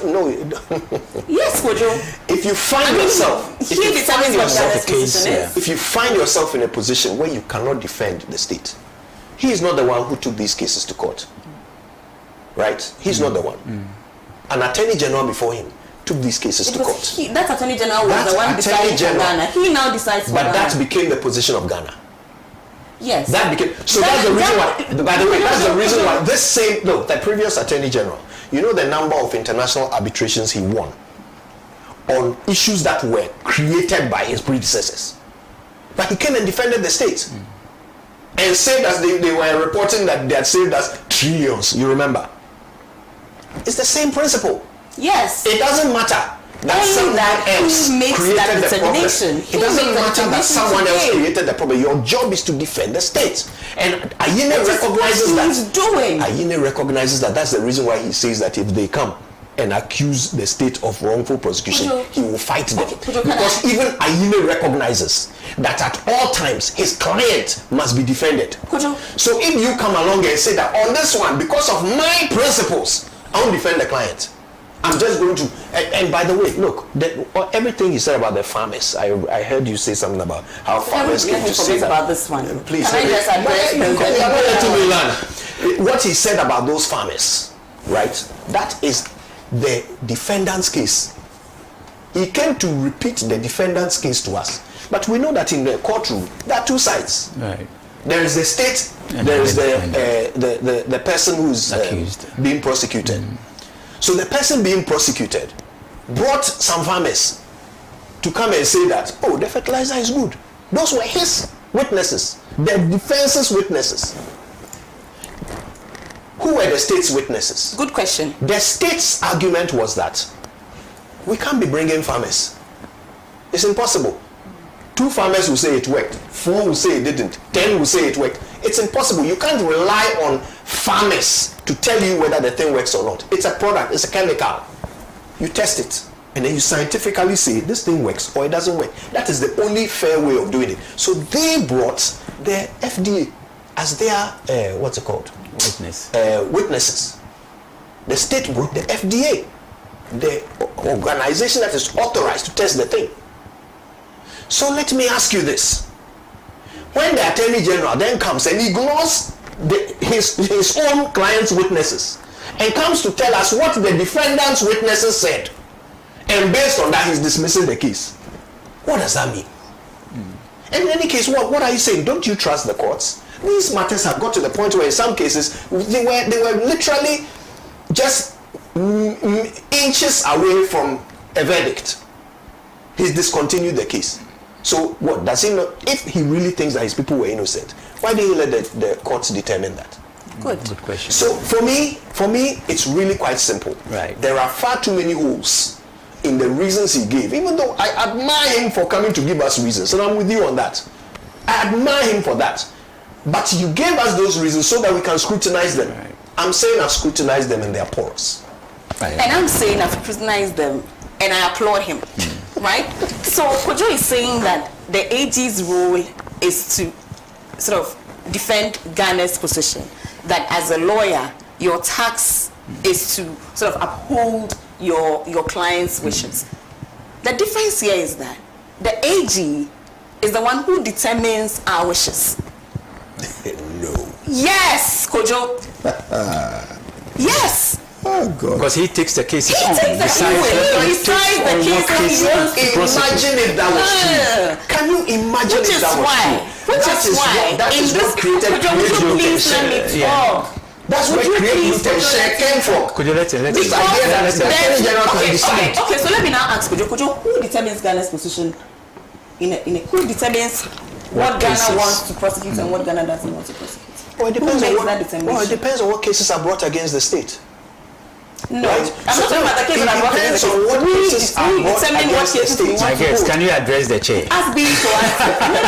Yes, Kojo. if you find yourself, he determines what Ghana's position is. if you find yourself in a position where you cannot defend the state, he is not the one who took these cases to court, right? He's not the one. An attorney general before him took these cases to court. That attorney general was the one deciding for Ghana. He now decides for Ghana. But that became the position of Ghana. Yes. That became so. That's the reason why. By the way, that's the reason why this same the previous attorney general. You know the number of international arbitrations he won on issues that were created by his predecessors. But he came and defended the state and saved us. They were reporting that they had saved us trillions. You remember? It's the same principle. Yes. It doesn't matter that someone else created the problem. It doesn't matter that someone else created the problem. Your job is to defend the state. And Ayine recognizes that. He's doing. Ayine recognizes that. That's the reason why he says that if they come and accuse the state of wrongful prosecution, he will fight them. Because even Ayine recognizes that at all times his client must be defended. So if you come along and say that on this one, because of my principles, I won't defend the client. I'm just going to, and by the way, look, everything you said about the farmers, I heard you say something about how farmers came to say that. About this one. Please, can I just address what he said about those farmers, right? That is the defendant's case. He came to repeat the defendant's case to us, but we know that in the courtroom there are two sides. Right. There is the state, and there is the person who is accused, being prosecuted. So the person being prosecuted brought some farmers to come and say that, oh, the fertilizer is good. Those were his witnesses, the defense's witnesses. Who were the state's witnesses? Good question. The state's argument was that we can't be bringing farmers. It's impossible. 2 farmers will say it worked, 4 will say it didn't, 10 will say it worked. It's impossible. You can't rely on farmers to tell you whether the thing works or not. It's a product, it's a chemical. You test it, and then you scientifically say this thing works or it doesn't work. That is the only fair way of doing it. So they brought the FDA as their witnesses. The state brought the FDA, the organization that is authorized to test the thing. So let me ask you this. When the Attorney General then comes and ignores his own client's witnesses and comes to tell us what the defendant's witnesses said, and based on that he's dismissing the case, what does that mean? And in any case, what are you saying? Don't you trust the courts? These matters have got to the point where in some cases they were literally just inches away from a verdict. He's discontinued the case. So what does he know? If he really thinks that his people were innocent, why didn't he let the courts determine that? Good question. So for me, it's really quite simple. Right. There are far too many holes in the reasons he gave. Even though I admire him for coming to give us reasons, and I'm with you on that. I admire him for that. But you gave us those reasons so that we can scrutinize them. Right. I'm saying I've scrutinized them and they're porous. Right. And I'm saying I've scrutinized them and I applaud him. Right? So Kojo is saying that the AG's role is to sort of defend Ghana's position. That as a lawyer, your task is to sort of uphold your client's wishes. The difference here is that the AG is the one who determines our wishes. No. Yes, Kojo. Yes. Oh God. Because he takes the cases on. He decides the case. Imagine if that was true. Can you imagine if that was true? Which is why that is what created please let me talk. That's where creative share came from. Could you let this idea that the Attorney General can decide. Okay, so let me now ask Kojo, who determines Ghana's position in a who determines what Ghana wants to prosecute and what Ghana doesn't want to prosecute? Well, it depends on what cases are brought against the state. No, right? I'm not talking about the cases that are brought against the state. What cases are brought against the state? I guess, can you address the chair? As being proactive. No.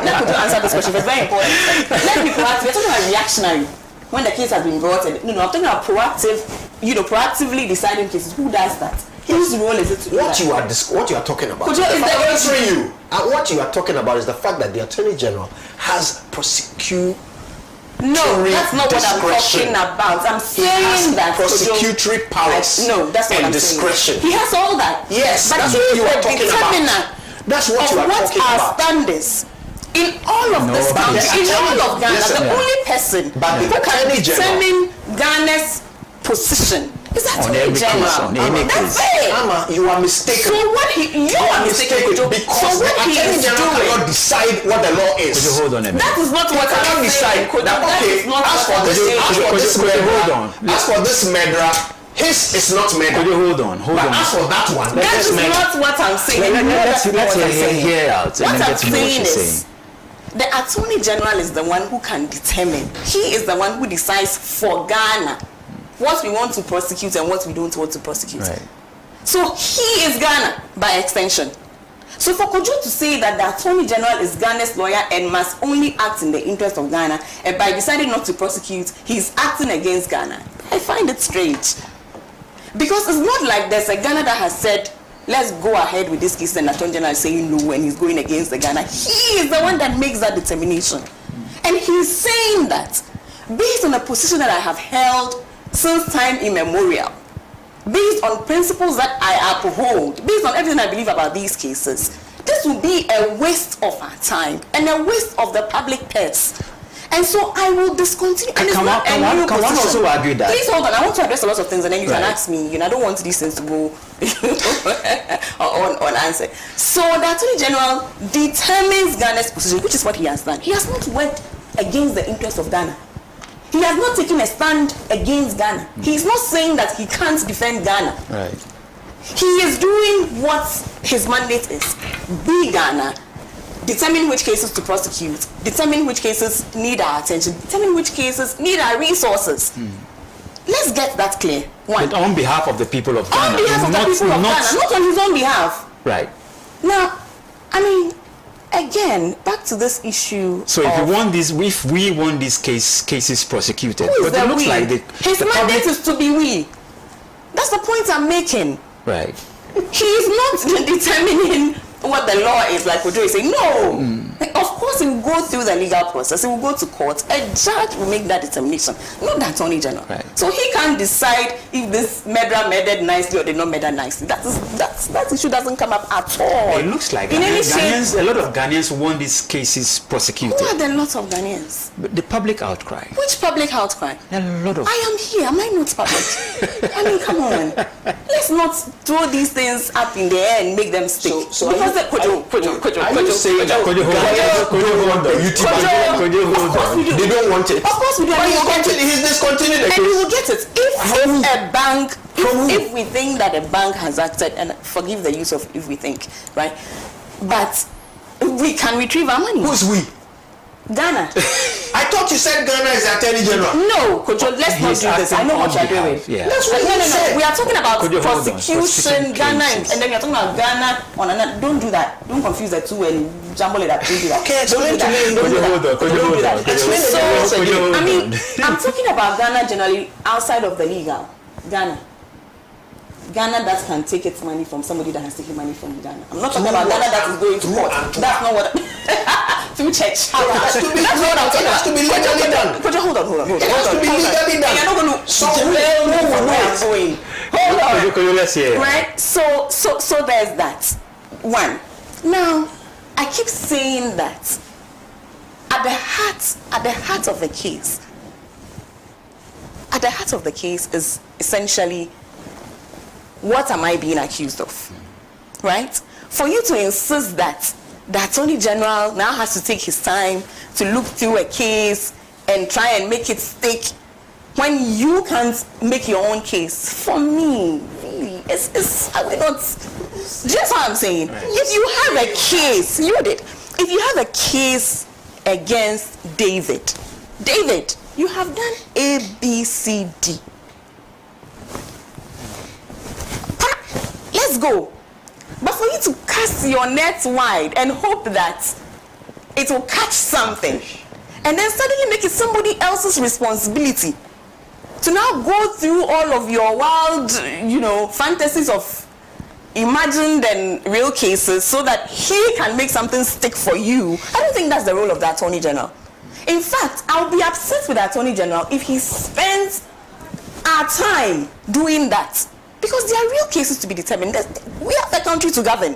Let me answer this question. It's very important. Let me proactive. We're talking about reactionary. When the case has been brought in. No, I'm talking about proactive proactively deciding cases. Who does that? Whose role is it to do that? What you are talking about? What you are talking about is the fact that the Attorney General has prosecutory No, that's not what I'm talking about. I'm saying that prosecutory powers. No, that's what I'm discretion. saying. He has all that. Yes, but that's he what is you are the talking determiner about. That's what you are talking our about. standards. In all of this country, in all of Ghana, the only person who can determine Ghana's position is the Attorney General. That's it. Amma, you are mistaken. So what you are mistaken because the Attorney General cannot decide what the law is. Could you hold on a minute? That is not what I'm saying. As for this murderer, his is not murder. Could you hold on? As for that one, that is not what I'm saying. Let's hear out. What I'm saying is, the Attorney General is the one who can determine. He is the one who decides for Ghana what we want to prosecute and what we don't want to prosecute. Right. So he is Ghana by extension. So for Kojo to say that the Attorney General is Ghana's lawyer and must only act in the interest of Ghana, and by deciding not to prosecute, he's acting against Ghana, I find it strange. Because it's not like there's a Ghana that has said, let's go ahead with this case, and the Attorney General is saying no and he's going against the Ghana. He is the one that makes that determination. And he's saying that based on a position that I have held since time immemorial, based on principles that I uphold, based on everything I believe about these cases, this will be a waste of our time and a waste of the public purse. And so I will discontinue. And can one also argue that? Please hold on. I want to address a lot of things, and then you can ask me. I don't want these things to go unanswered. So the Attorney General determines Ghana's position, which is what he has done. He has not worked against the interests of Ghana. He has not taken a stand against Ghana. He is not saying that he can't defend Ghana. Right. He is doing what his mandate is. Be Ghana. Determine which cases to prosecute, determine which cases need our attention, determine which cases need our resources. Let's get that clear. One. But on behalf of the people of Ghana. On behalf of the people of Ghana, not on his own behalf. Right. Now, I mean, again, back to this issue. So if we want these cases prosecuted, but it looks like his mandate is to be we. That's the point I'm making. Right. He is not determining what the law is, like Ojo is saying. No. Of course, he will go through the legal process. He will go to court. A judge will make that determination, not the Attorney General. Right. So he can't decide if this murderer murdered nicely or did not murder nicely. That issue doesn't come up at all. It looks like a lot of Ghanaians want these cases prosecuted. Who are the lots of Ghanaians? But the public outcry. Which public outcry? A lot of. I am here. Am I not public? I mean, come on. Let's not throw these things up in the air and make them stick. So are you saying that they don't want it? Of course we do. He's discontinued the case. And we will get it. If a bank, if we think that a bank has acted, and forgive the use of if we think, right? But we can retrieve our money. Who's we? Ghana. I thought you said Ghana is the Attorney General. No, Kojo, let's not do this. I know what you're doing. Yeah. That's what you said. We are talking about prosecution, Ghana, cases. and then we are talking about Ghana on another. Don't do that. Don't confuse the two and jumble it up. Don't do that. Okay, explain to me. Hold on. So, I mean, I'm talking about Ghana generally outside of the legal. Ghana that can take its money from somebody that has taken money from Ghana. I'm not talking about Ghana that is going to court. That's not what. Through church. That's not what I'm talking about. It has to be legally done. Hold on. It has to be legally done. You're not going to. So where I'm going. Hold on. Let's hear. Right. So there's that. One. Now, I keep saying that at the heart of the case. At the heart of the case is essentially, what am I being accused of? Right? For you to insist that the Attorney General now has to take his time to look through a case and try and make it stick when you can't make your own case, for me, really, it's I will not. Just what I'm saying. Right. If you have a case, if you have a case against David, you have done A, B, C, D. Let's go. But for you to cast your net wide and hope that it will catch something, and then suddenly make it somebody else's responsibility to now go through all of your wild, fantasies of imagined and real cases so that he can make something stick for you. I don't think that's the role of the Attorney General. In fact, I'll be upset with the Attorney General if he spends our time doing that, because there are real cases to be determined. We have the country to govern,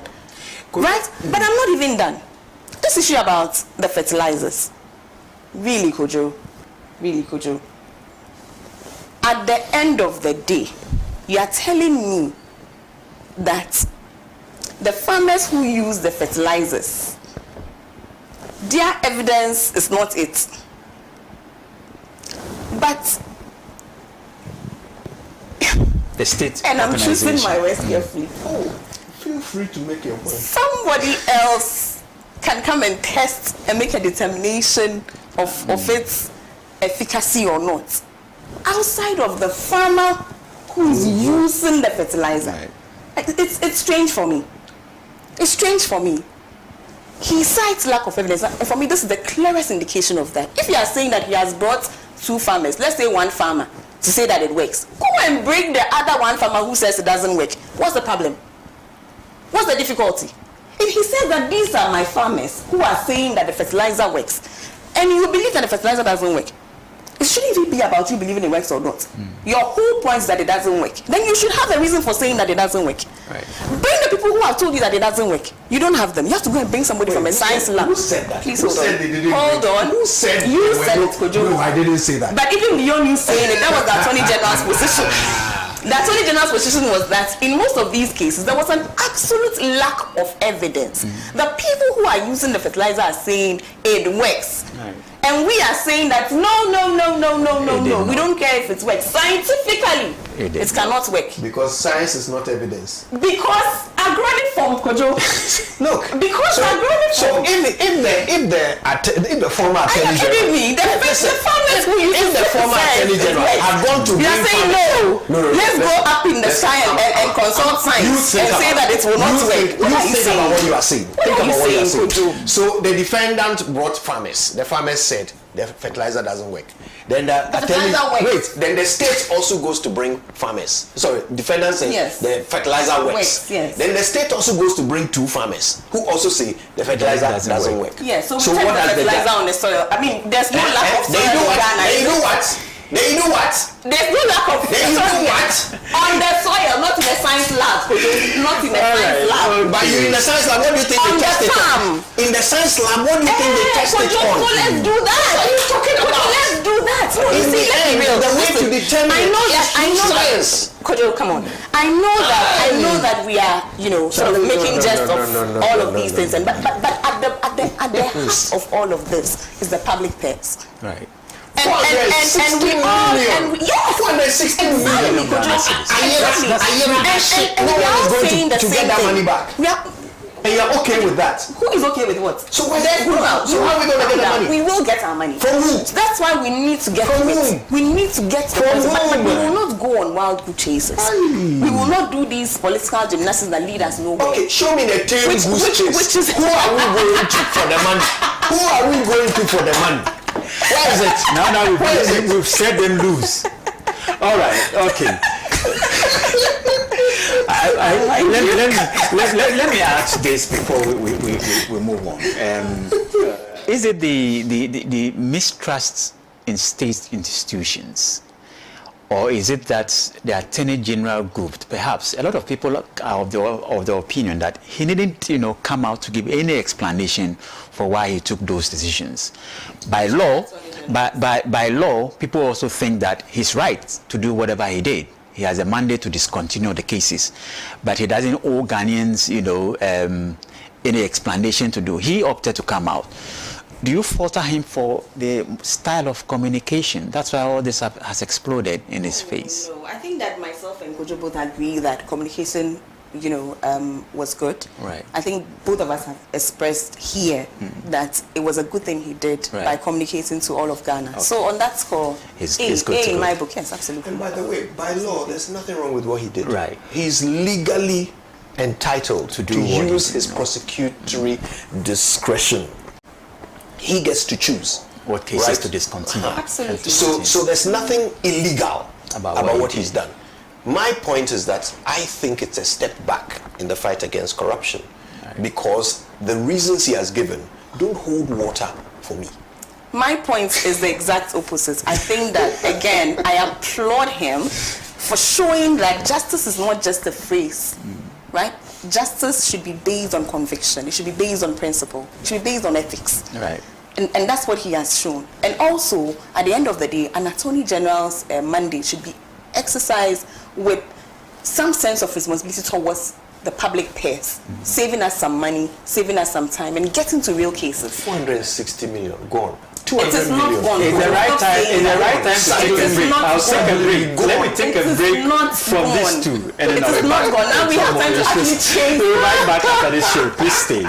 right? But I'm not even done. This issue about the fertilizers, really, Kojo, at the end of the day, you are telling me that the farmers who use the fertilizers, their evidence is not it. But the state, and I'm choosing my words carefully. Oh, feel free to make your point. Somebody else can come and test and make a determination of its efficacy or not, outside of the farmer who is using the fertilizer. Right. It's strange for me. It's strange for me. He cites lack of evidence, and for me, this is the clearest indication of that. If you are saying that he has brought two farmers, let's say one farmer, to say that it works, go and bring the other one farmer who says it doesn't work. What's the problem? What's the difficulty? If he says that these are my farmers who are saying that the fertilizer works, and you believe that the fertilizer doesn't work, it shouldn't even be about you believing it works or not. Your whole point is that it doesn't work. Then you should have a reason for saying that it doesn't work. Right. Bring the people who have told you that it doesn't work. You don't have them. You have to go and bring somebody from a science lab. Who said that? Please Who hold said on. they didn't Hold on. Who said you said it, Kojo? No, I didn't say that. But even beyond you saying it, that was the Attorney General's position. The Attorney General's position was that in most of these cases, there was an absolute lack of evidence. The people who are using the fertilizer are saying it works. Right. And we are saying that no. We don't care if it works. Scientifically, it cannot work. Because science is not evidence. Because agraric form, Kojo. Look. Because agraric form. If the former Are Attorney you kidding me? The farmers who use if the former Attorney General had gone to you are bring saying farmers, no. Let's go up in the sky and consult science and say that it will not work. What are you think saying? about what you are saying. Think are you about what you are saying, saying. Kojo? So the defendant brought farmers. The farmers said the fertilizer doesn't work. Then then the state also goes to bring farmers. Sorry, defendant says Yes. the fertilizer works. Yes. Then the state also goes to bring two farmers who also say the fertilizer doesn't work. Yeah, so we take the fertilizer on the soil. I mean, there's no lack of soil in Ghana. You know what? There's no lack of on the soil, not in the science lab. Not in the science lab. But you in the science lab, what do you think On they the tested farm. on? In the science lab, what do you think they tested on? So let's do that. What are you talking about? Let's do that. No, In you see, the let's be end, real. the way to Listen, determine I know science. that. Kojo, come on. I know that we are, sort of making jest of all of these things, and but at the heart of all of this is the public purse. Right. And we all, yes, 460 million. exactly, Kojo. Exactly. And No we one are is going saying the to same get that thing. money back. We are, And you're okay with that? who is okay with what? So where's the good now? So how are we going to get the money? We will get our money. From who? That's why we need to get From to whom? it. We need to get to From it. But whom? we will not go on wild goose chases. We will not do these political gymnastics that lead us nowhere. Okay, show me the tail Which is who are we going to for the money? Who are we going to for the money? Where is it? Now we've set them loose. All right. Okay. Let me ask this before we move on. Is it the mistrust in state institutions, or is it that the Attorney General grouped? Perhaps a lot of people are of the opinion that he didn't, come out to give any explanation for why he took those decisions. By law, by law, people also think that he's right to do whatever he did. He has a mandate to discontinue the cases, but he doesn't owe Ghanaians, any explanation to do. He opted to come out. Do you falter him for the style of communication? That's why all this has exploded in his face. No, I think that myself and Kojo both agree that communication, was good. Right. I think both of us have expressed here that it was a good thing he did by communicating to all of Ghana. Okay. So on that score, he's good in my book, yes, absolutely. And by the way, by law, there's nothing wrong with what he did. Right. He's legally entitled to use his prosecutory discretion. He gets to choose what cases to discontinue. Absolutely. So there's nothing illegal about what he's done. My point is that I think it's a step back in the fight against corruption, because the reasons he has given don't hold water for me. My point is the exact opposite. I think that, again, I applaud him for showing that justice is not just a phrase, right? Justice should be based on conviction. It should be based on principle. It should be based on ethics. Right. And that's what he has shown. And also, at the end of the day, an Attorney General's mandate should be exercised with some sense of responsibility towards the public purse, saving us some money, saving us some time, and getting to real cases. 460 million gone. It is not gone. It's the right time. It's the right time to take a break. I'll take a break. Let me take a break from these two, and then I'll be back. It is not gone. Now we have time to actually change. We'll be right back after this show. Please stay.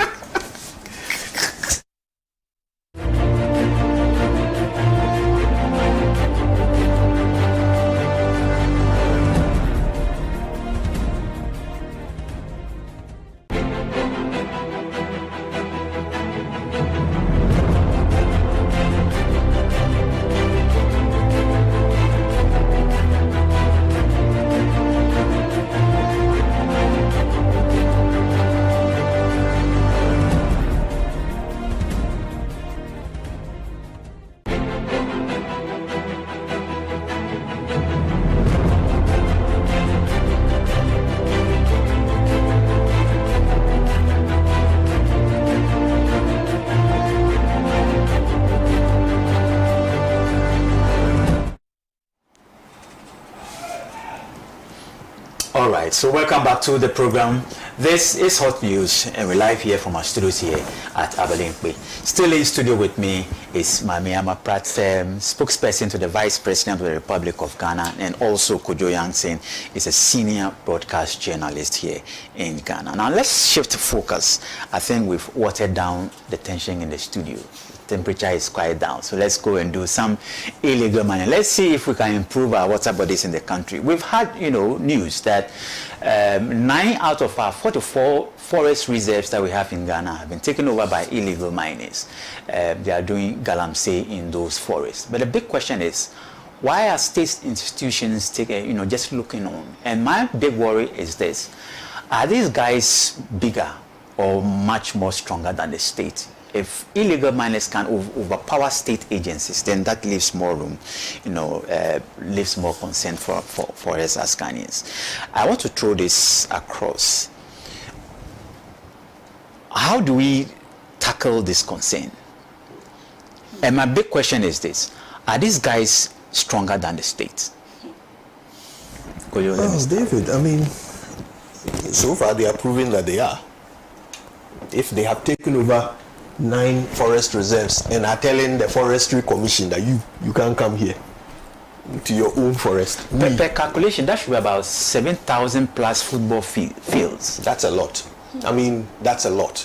All right, so welcome back to the program. This is Hot News, and we're live here from our studios here at Abelinkwe. Still in studio with me is Mami Amaprat, spokesperson to the Vice President of the Republic of Ghana, and also Kojo Yangsen is a senior broadcast journalist here in Ghana. Now let's shift focus. I think we've watered down the tension in the studio. Temperature is quite down, so let's go and do some illegal mining. Let's see if we can improve our water bodies in the country. We've had, news that 9 out of our 44 forest reserves that we have in Ghana have been taken over by illegal miners. They are doing galamsey in those forests. But the big question is, why are state institutions just looking on? And my big worry is this: are these guys bigger or much more stronger than the state? If illegal miners can overpower state agencies, then that leaves more room, leaves more concern for us as Ghanaians. I want to throw this across. How do we tackle this concern? And my big question is this: are these guys stronger than the state? David, I mean, so far they are proving that they are. If they have taken over 9 forest reserves and are telling the Forestry Commission that you can't come here to your own forest. Per calculation, that should be about 7,000 plus football fields. That's a lot. I mean, that's a lot.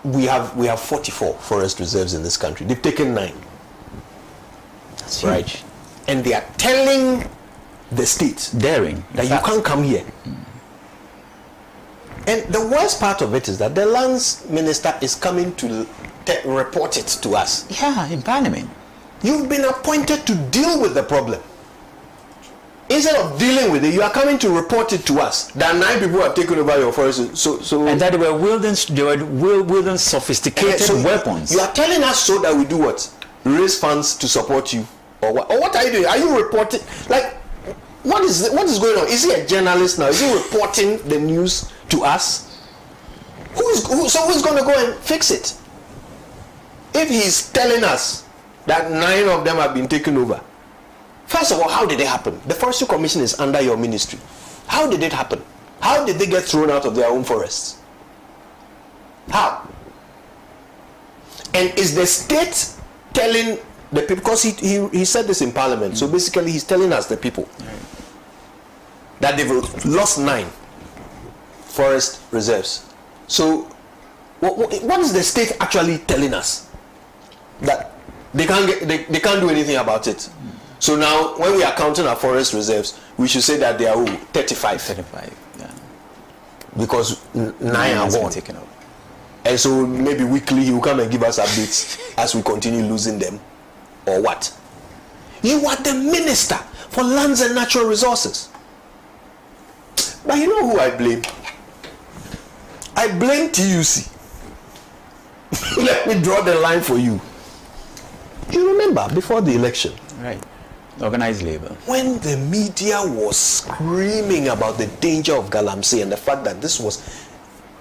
We have 44 forest reserves in this country. They've taken 9. That's right. Huge. And they are telling the state daring that you can't come here. And the worst part of it is that the lands minister is coming to report it to us. Yeah, in Parliament. You've been appointed to deal with the problem. Instead of dealing with it, you are coming to report it to us that 9 people have taken over your forest. So and that they were wielding sophisticated weapons. You are telling us so that we do what? Raise funds to support you, or what? Or what are you doing? Are you reporting? Like, what is going on? Is he a journalist now? Is he reporting the news to us? Who's going to go and fix it? If he's telling us that 9 of them have been taken over, first of all, how did it happen? The Forestry Commission is under your ministry. How did it happen? How did they get thrown out of their own forests? How? And is the state telling the people, because he said this in Parliament, so basically he's telling us, the people, that they've lost 9 forest reserves. So what is the state actually telling us? That they can't do anything about it. So now when we are counting our forest reserves, we should say that they are 35, yeah, because 9 are gone. Taken up. And so maybe weekly he will come and give us updates as we continue losing them, or what? You are the minister for lands and natural resources. But you know who I blame? I blame TUC. Let me draw the line for you. You remember before the election? Right. Organized labor. When the media was screaming about the danger of Galamsey and the fact that this was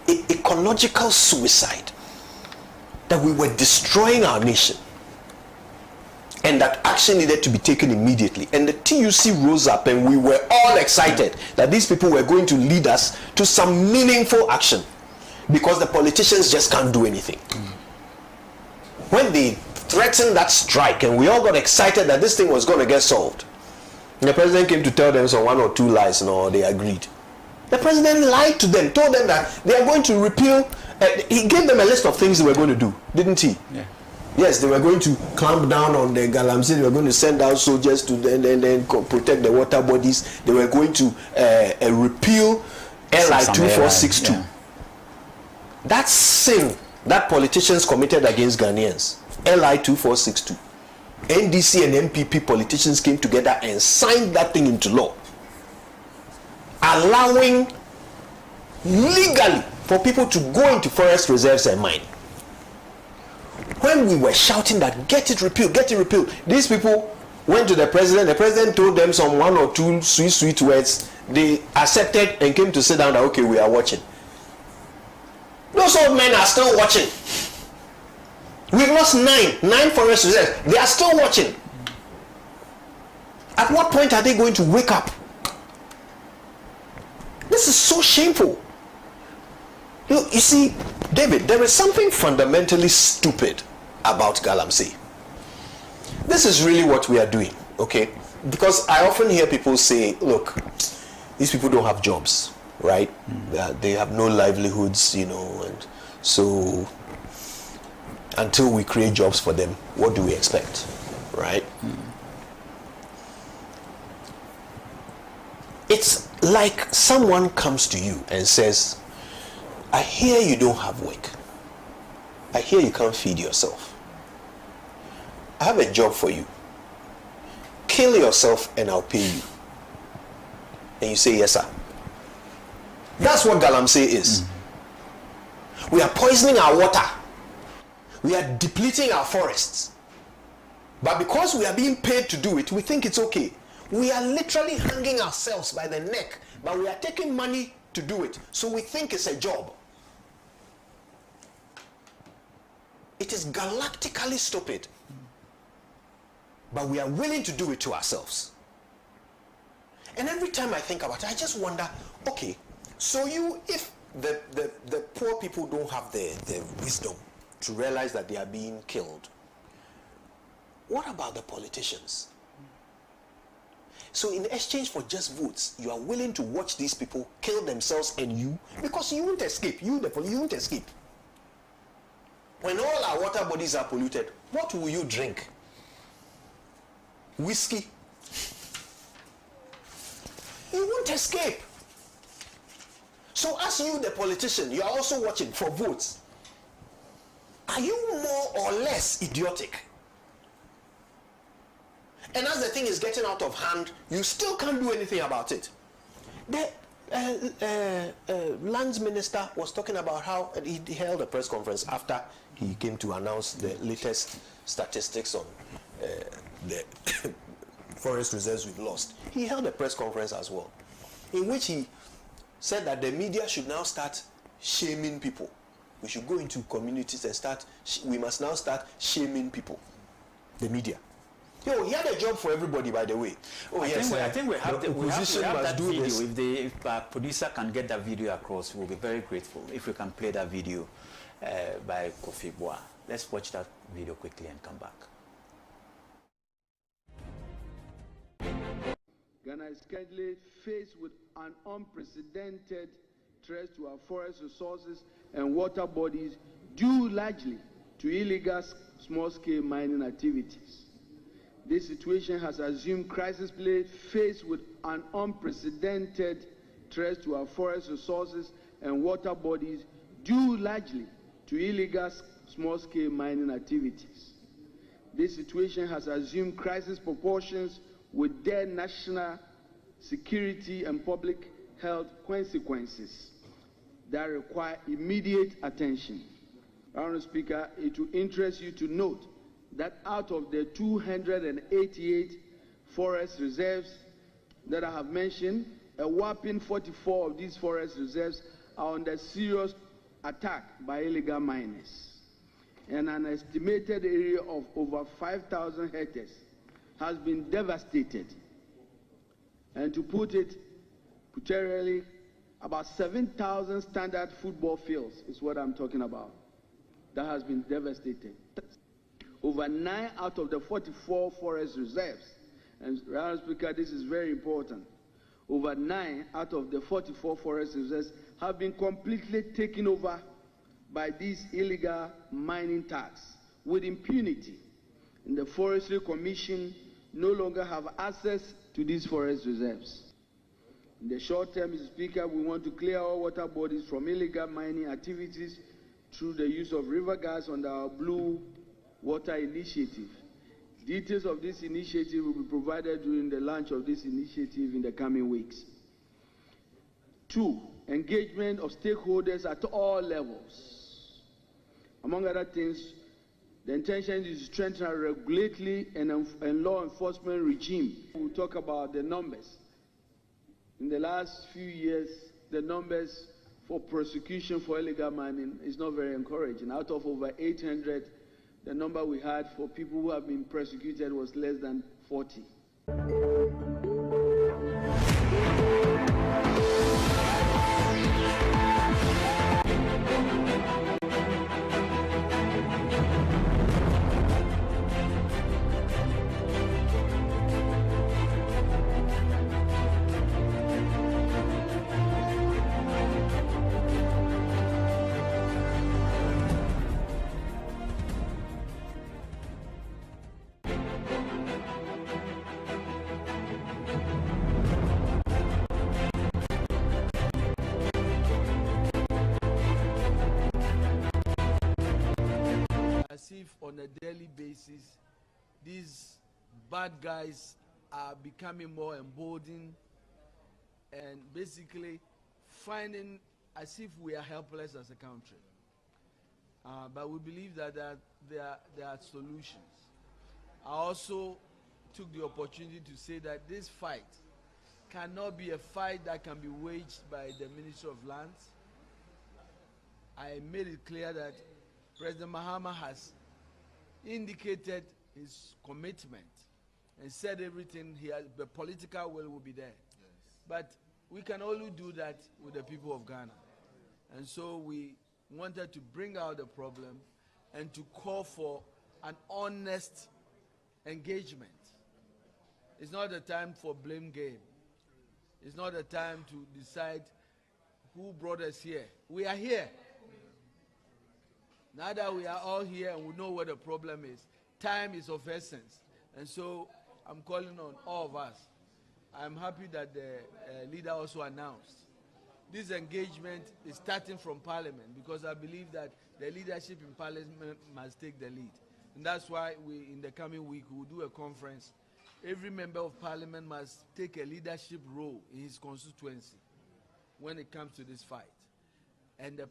ecological suicide, that we were destroying our nation, and that action needed to be taken immediately, and the TUC rose up and we were all excited that these people were going to lead us to some meaningful action, because the politicians just can't do anything. When they threatened that strike and we all got excited that this thing was going to get solved, the president came to tell them some 1 or 2 lies, and they agreed. The president lied to them, told them that they are going to repeal. He gave them a list of things they were going to do, didn't he? Yeah. Yes, they were going to clamp down on the Galamsey. They were going to send out soldiers to then protect the water bodies. They were going to repeal LI 2462. Yeah. That sin that politicians committed against Ghanaians, LI 2462. NDC and MPP politicians came together and signed that thing into law, allowing legally for people to go into forest reserves and mine. When we were shouting that get it repealed, these people went to the president told them some 1 or 2 sweet words, they accepted and came to sit down that okay, we are watching. Those old men are still watching. We've lost 9 forest reserves, they are still watching. At what point are they going to wake up? This is so shameful. You see, David, there is something fundamentally stupid about Galamsey. This is really what we are doing, okay? Because I often hear people say, look, these people don't have jobs, right? They have no livelihoods, and so until we create jobs for them, what do we expect, right? It's like someone comes to you and says, I hear you don't have work. I hear you can't feed yourself. I have a job for you. Kill yourself and I'll pay you. And you say, yes, sir. That's what Galamsey is. We are poisoning our water. We are depleting our forests. But because we are being paid to do it, we think it's okay. We are literally hanging ourselves by the neck, but we are taking money to do it. So we think it's a job. It is galactically stupid. But we are willing to do it to ourselves. And every time I think about it, I just wonder, okay, so if the poor people don't have the wisdom to realize that they are being killed, what about the politicians? So in exchange for just votes, you are willing to watch these people kill themselves and you, because you won't escape. You won't escape. When all our water bodies are polluted, what will you drink? Whiskey? You won't escape. So as you, the politician, you are also watching for votes. Are you more or less idiotic? And as the thing is getting out of hand, you still can't do anything about it. The lands minister was talking about how he held a press conference after he came to announce the latest statistics on the forest reserves we've lost. He held a press conference as well, in which he said that the media should now start shaming people. We should go into communities and we must now start shaming people. The media. He had a job for everybody, by the way. I think we have that video. If our producer can get that video across, we'll be very grateful. If we can play that video by Kofi Boa. Let's watch that video quickly and come back. Ghana is currently faced with an unprecedented threat to our forest resources and water bodies due largely to illegal small-scale mining activities. This situation has assumed crisis play faced with an unprecedented threat to our forest resources and water bodies due largely to illegal small-scale mining activities. this situation has assumed crisis proportions with dire national security and public health consequences that require immediate attention. Honourable Speaker, it will interest you to note that out of the 288 forest reserves that I have mentioned, a whopping 44 of these forest reserves are under serious attack by illegal miners, and an estimated area of over 5,000 hectares has been devastated. And to put it particularly, about 7,000 standard football fields is what I'm talking about that has been devastated. Over 9 out of the 44 forest reserves, and Mr. Speaker, this is very important, over 9 out of the 44 forest reserves have been completely taken over by these illegal mining thugs with impunity. And the Forestry Commission no longer have access to these forest reserves. In the short term, Mr. Speaker, we want to clear our water bodies from illegal mining activities through the use of river gas under our Blue Water Initiative. Details of this initiative will be provided during the launch of this initiative in the coming weeks. 2, engagement of stakeholders at all levels. Among other things, the intention is to strengthen our regulatory and law enforcement regime. We'll talk about the numbers. In the last few years, the numbers for prosecution for illegal mining is not very encouraging. Out of over 800, the number we had for people who have been prosecuted was less than 40. As if on a daily basis, these bad guys are becoming more emboldened and basically finding as if we are helpless as a country. But we believe that there are solutions. I also took the opportunity to say that this fight cannot be a fight that can be waged by the Ministry of Lands. I made it clear that President Mahama has indicated his commitment and said everything he has, the political will be there. Yes. But we can only do that with the people of Ghana. And so we wanted to bring out the problem and to call for an honest engagement. It's not a time for blame game. It's not a time to decide who brought us here. We are here. Now that we are all here and we know what the problem is, time is of essence. And so I'm calling on all of us. I'm happy that the leader also announced this engagement is starting from Parliament, because I believe that the leadership in Parliament must take the lead. And that's why in the coming week, we will do a conference. Every member of Parliament must take a leadership role in his constituency when it comes to this fight. And the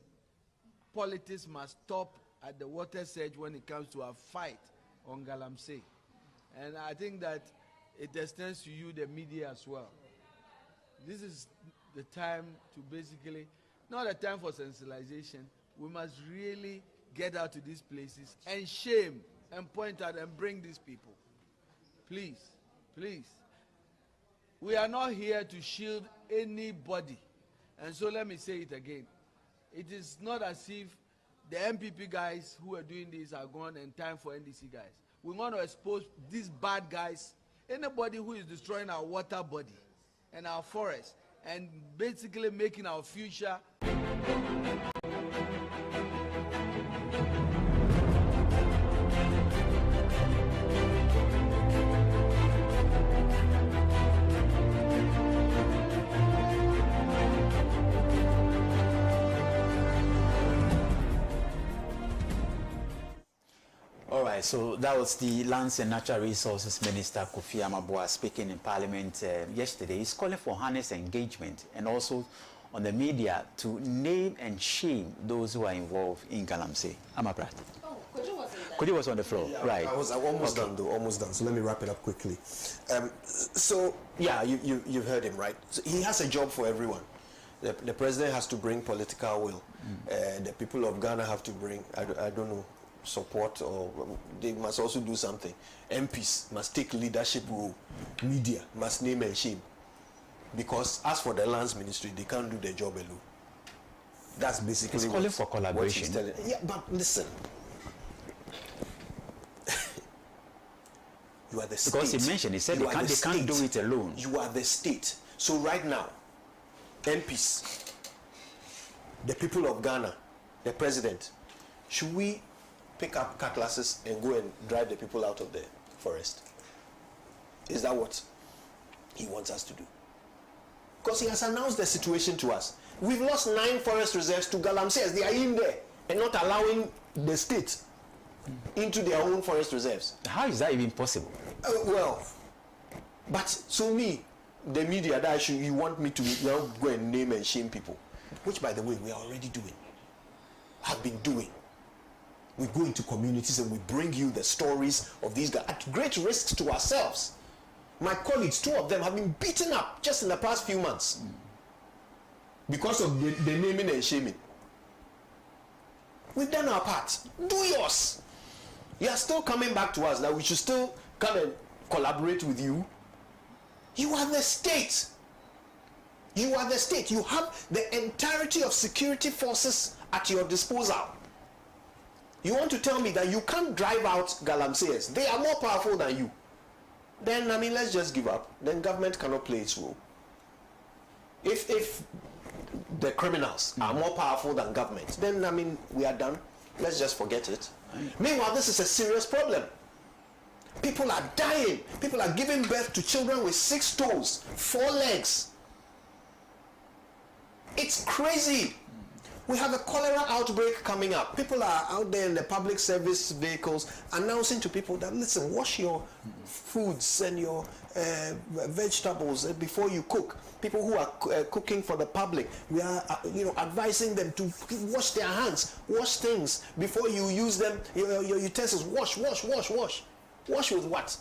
politics must stop at the water's edge when it comes to a fight on Galamsey. And I think that it extends to you, the media, as well. This is the time to basically, not a time for sensationalization. We must really get out to these places and shame and point out and bring these people. Please, please. We are not here to shield anybody. And so let me say it again. It is not as if the MPP guys who are doing this are gone and time for NDC guys. We want to expose these bad guys, anybody who is destroying our water body and our forest and basically making our future. All right. Right, so that was the Lands and Natural Resources Minister Kofi Amaboa speaking in Parliament yesterday. He's calling for honest engagement and also on the media to name and shame those who are involved in Galamsey. Amaprat. Oh, Koji was on the floor, Yeah, right? I was almost done, though, almost done. So let me wrap it up quickly. So yeah, you heard him, right? So he has a job for everyone. The president has to bring political will. The people of Ghana have to bring, I don't know, support, or they must also do something. MPs must take leadership role. Media must name and shame. Because as for the lands ministry, they can't do their job alone. That's basically He's calling for collaboration. Yeah, but listen. You are the state. Because he mentioned, he said they can't do it alone. You are the state. So right now, MPs, the people of Ghana, the president, should we pick up cutlasses and go and drive the people out of the forest? Is that what he wants us to do? Because he has announced the situation to us. We've lost 9 forest reserves to Galamsey. They are in there and not allowing the state into their own forest reserves. How is that even possible? Well, but so me, the media, that you want me to go and name and shame people, which by the way we are already doing, have been doing. We go into communities and we bring you the stories of these guys at great risks to ourselves. My colleagues, 2 of them have been beaten up just in the past few months because of the naming and shaming. We've done our part. Do yours. You are still coming back to us that we should still come and collaborate with you. You are the state. You are the state. You have the entirety of security forces at your disposal. You want to tell me that you can't drive out Galamseyers? They are more powerful than you. Then, I mean, let's just give up. Then government cannot play its role. If the criminals are more powerful than government, then, I mean, we are done. Let's just forget it. Meanwhile, this is a serious problem. People are dying. People are giving birth to children with 6 toes, 4 legs. It's crazy. We have a cholera outbreak coming up. People are out there in the public service vehicles announcing to people that, listen, wash your foods and your vegetables before you cook. People who are cooking for the public, we are advising them to wash their hands, wash things before you use them, your utensils. Wash. Wash with what?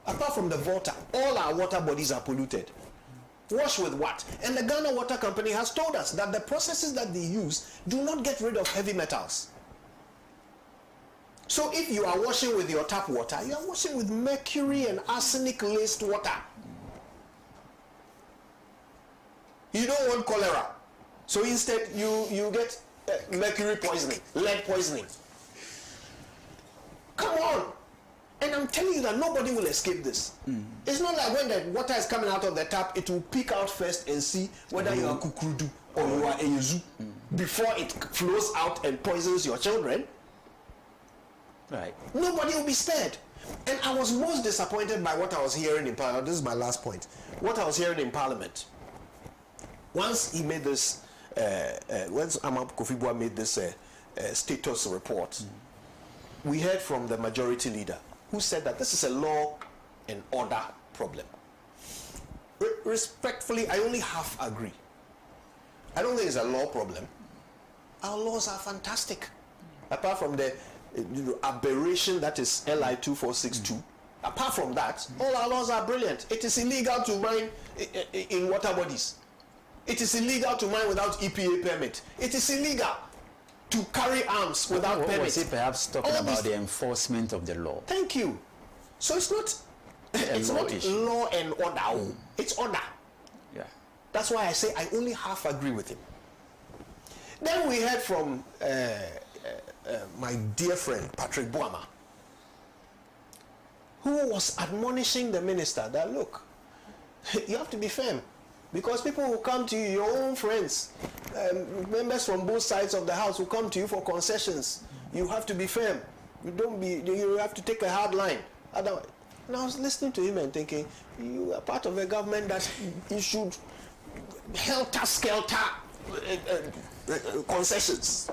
Apart from the water, all our water bodies are polluted. Wash with what? And the Ghana Water Company has told us that the processes that they use do not get rid of heavy metals. So if you are washing with your tap water, you are washing with mercury and arsenic laced water. You don't want cholera. So instead you get mercury poisoning, lead poisoning. Come on. And I'm telling you that nobody will escape this. It's not like when the water is coming out of the tap, it will peek out first and see whether you are kukrudu or you are eyuzu before it flows out and poisons your children. Right. Nobody will be spared. And I was most disappointed by what I was hearing in Parliament. This is my last point. What I was hearing in Parliament. Once he made this, once Amap Kofi made this status report, we heard from the majority leader who said that this is a law and order problem. Respectfully, I only half agree. I don't think it's a law problem. Our laws are fantastic. Apart from the aberration that is LI 2462, apart from that, all our laws are brilliant. It is illegal to mine in water bodies. It is illegal to mine without EPA permit. It is illegal to carry arms without permit. Was he perhaps talking about the enforcement of the law? Thank you. So it's not law and order. It's order. Yeah. That's why I say I only half agree with him. Then we heard from my dear friend Patrick Boama, who was admonishing the minister that, look, you have to be firm. Because people will come to you, your own friends, members from both sides of the house will come to you for concessions. You have to be firm. You have to take a hard line. Otherwise, and I was listening to him and thinking, you are part of a government that you should helter-skelter concessions.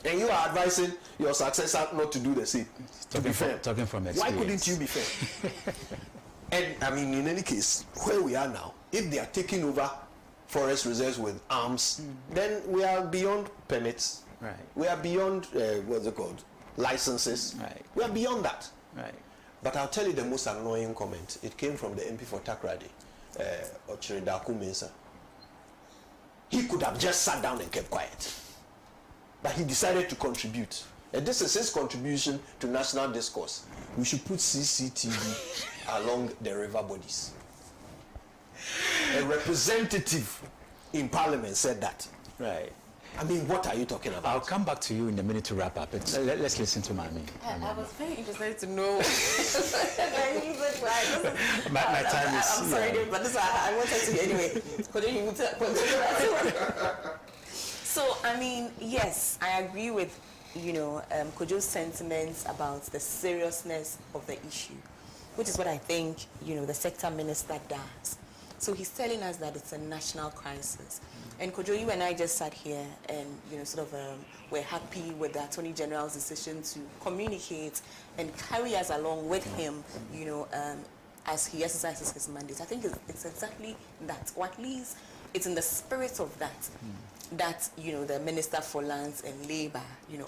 And you are advising your successor not to do the same. To be fair. Talking from experience. Why couldn't you be fair? And I mean, in any case, where we are now, if they are taking over forest reserves with arms, then we are beyond permits. Right. We are beyond, what's it called? Licenses. Right. We are beyond that. Right. But I'll tell you the most annoying comment. It came from the MP for Takrady, Ochiridaku Mensah. He could have just sat down and kept quiet. But he decided to contribute. And this is his contribution to national discourse. We should put CCTV along the river bodies. A representative in parliament said that. Right. I mean, what are you talking about? I'll come back to you in a minute to wrap up. Let's listen to Mami. I was very interested to know. My time is. I'm sorry, Dave, but this I wanted to anyway. So I mean, yes, I agree with Kojo's sentiments about the seriousness of the issue, which is what I think the sector minister does. So he's telling us that it's a national crisis. And Kojo, you and I just sat here and, we're happy with the Attorney General's decision to communicate and carry us along with him, as he exercises his mandate. I think it's exactly that, or at least it's in the spirit of that, that, the Minister for Lands and Labour,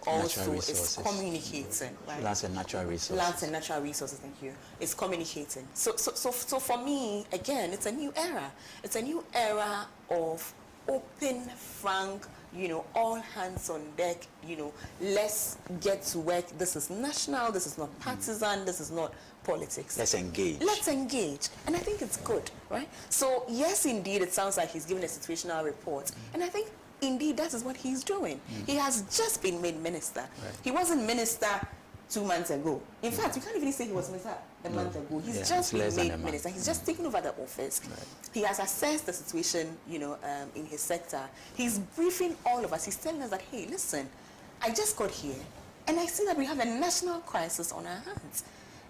also is communicating. Right? Lands and Natural Resources. Lands and Natural Resources, thank you. It's communicating. So for me, again, it's a new era. It's a new era of open, frank, all hands on deck, let's get to work. This is national, this is not partisan, this is not politics. Let's engage. Let's engage. And I think it's good, right? So yes, indeed, it sounds like he's giving a situational report. And I think, indeed, that is what he's doing. He has just been made minister. Right. He wasn't minister 2 months ago. In fact, you can't even say he was minister a month ago. He's just been made minister. He's just taken over the office. Right. He has assessed the situation, in his sector. He's briefing all of us. He's telling us that, hey, listen, I just got here, and I see that we have a national crisis on our hands.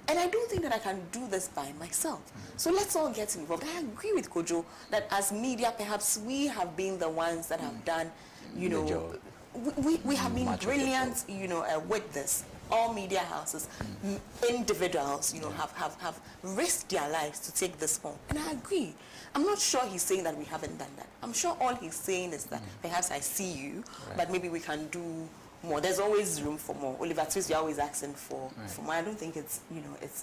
And I don't think that I can do this by myself. So let's all get involved. I agree with Kojo that as media, perhaps we have been the ones that have done, we have been brilliant, with this. All media houses, individuals, have risked their lives to take this home. And I agree. I'm not sure he's saying that we haven't done that. I'm sure all he's saying is that perhaps I see you, but maybe we can do more. There's always room for more. Oliver Twist, you're always asking for more. I don't think it's,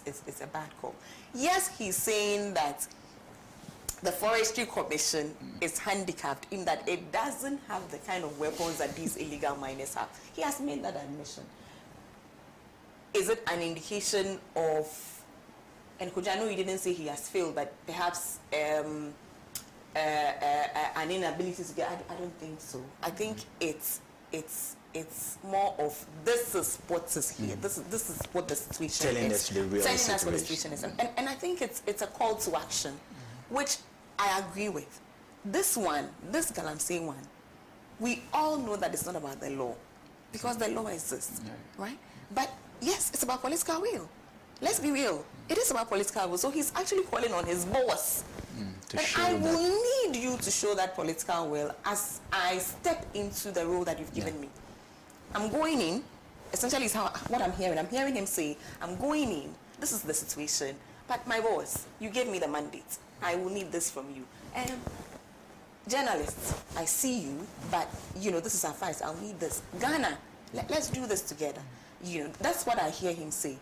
it's a bad call. Yes, he's saying that the Forestry Commission is handicapped in that it doesn't have the kind of weapons that these illegal miners have. He has made that admission. Is it an indication of, and Kojo, I know you didn't say he has failed, but perhaps an inability to get, I don't think so. I think it's more of this is what is here. This is what the situation telling is. Us the real telling situation. us what the situation is. And I think it's a call to action, which I agree with. This Galamsey one, we all know that it's not about the law, because the law exists, right? But yes, it's about political will. Let's be real. It is about political will. So he's actually calling on his boss. And I will need you to show that political will as I step into the role that you've given me. I'm going in, essentially is what I'm hearing. I'm hearing him say, I'm going in, this is the situation, but my boss, you gave me the mandate. I will need this from you. And journalists, I see you, but this is our fight. I'll need this. Ghana, let's do this together. That's what I hear him say.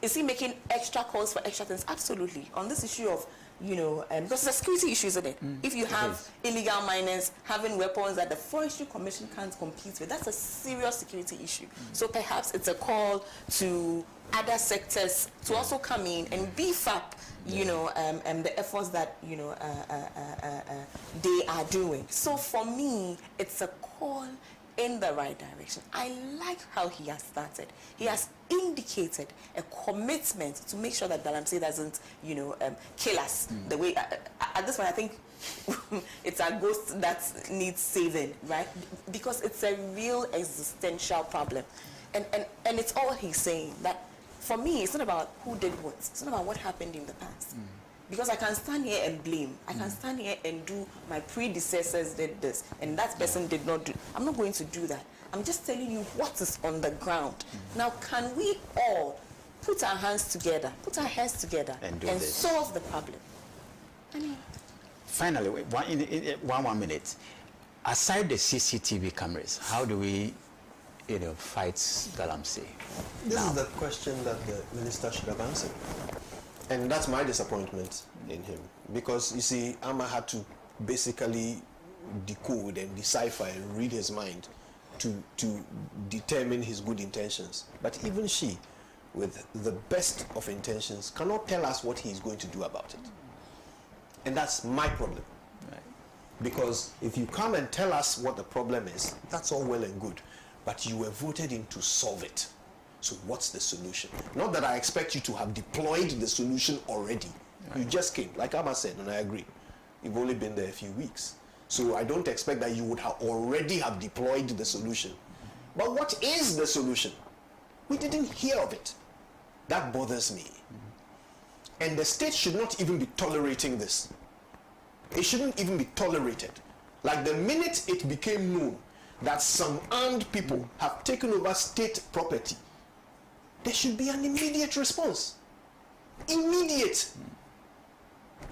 Is he making extra calls for extra things? Absolutely. On this issue of, because it's a security issue, isn't it? If you have illegal miners having weapons that the Forestry Commission can't compete with, that's a serious security issue. So perhaps it's a call to other sectors to also come in and beef up, the efforts that, they are doing. So for me, it's a call in the right direction. I like how he has started. He has indicated a commitment to make sure that Galamsey doesn't, kill us. The way at this point, I think it's a ghost that needs saving, right? Because it's a real existential problem, and it's all he's saying. That for me, it's not about who did what. It's not about what happened in the past. Because I can stand here and blame. I can stand here and do my predecessors did this and that person did not do. I'm not going to do that. I'm just telling you what is on the ground. Now, can we all put our hands together, put our heads together and solve the problem? I mean, finally, one minute. Aside the CCTV cameras, how do we, fight galamsey? This is the question that the minister should have answered. And that's my disappointment in him. Because, you see, Amma had to basically decode and decipher and read his mind to determine his good intentions. But even she, with the best of intentions, cannot tell us what he is going to do about it. And that's my problem. Right. Because if you come and tell us what the problem is, that's all well and good. But you were voted in to solve it. So what's the solution? Not that I expect you to have deployed the solution already. Right. You just came, like Amma said, and I agree. You've only been there a few weeks. So I don't expect that you would have already have deployed the solution. But what is the solution? We didn't hear of it. That bothers me. And the state should not even be tolerating this. It shouldn't even be tolerated. Like the minute it became known that some armed people have taken over state property, there should be an immediate response. Immediate.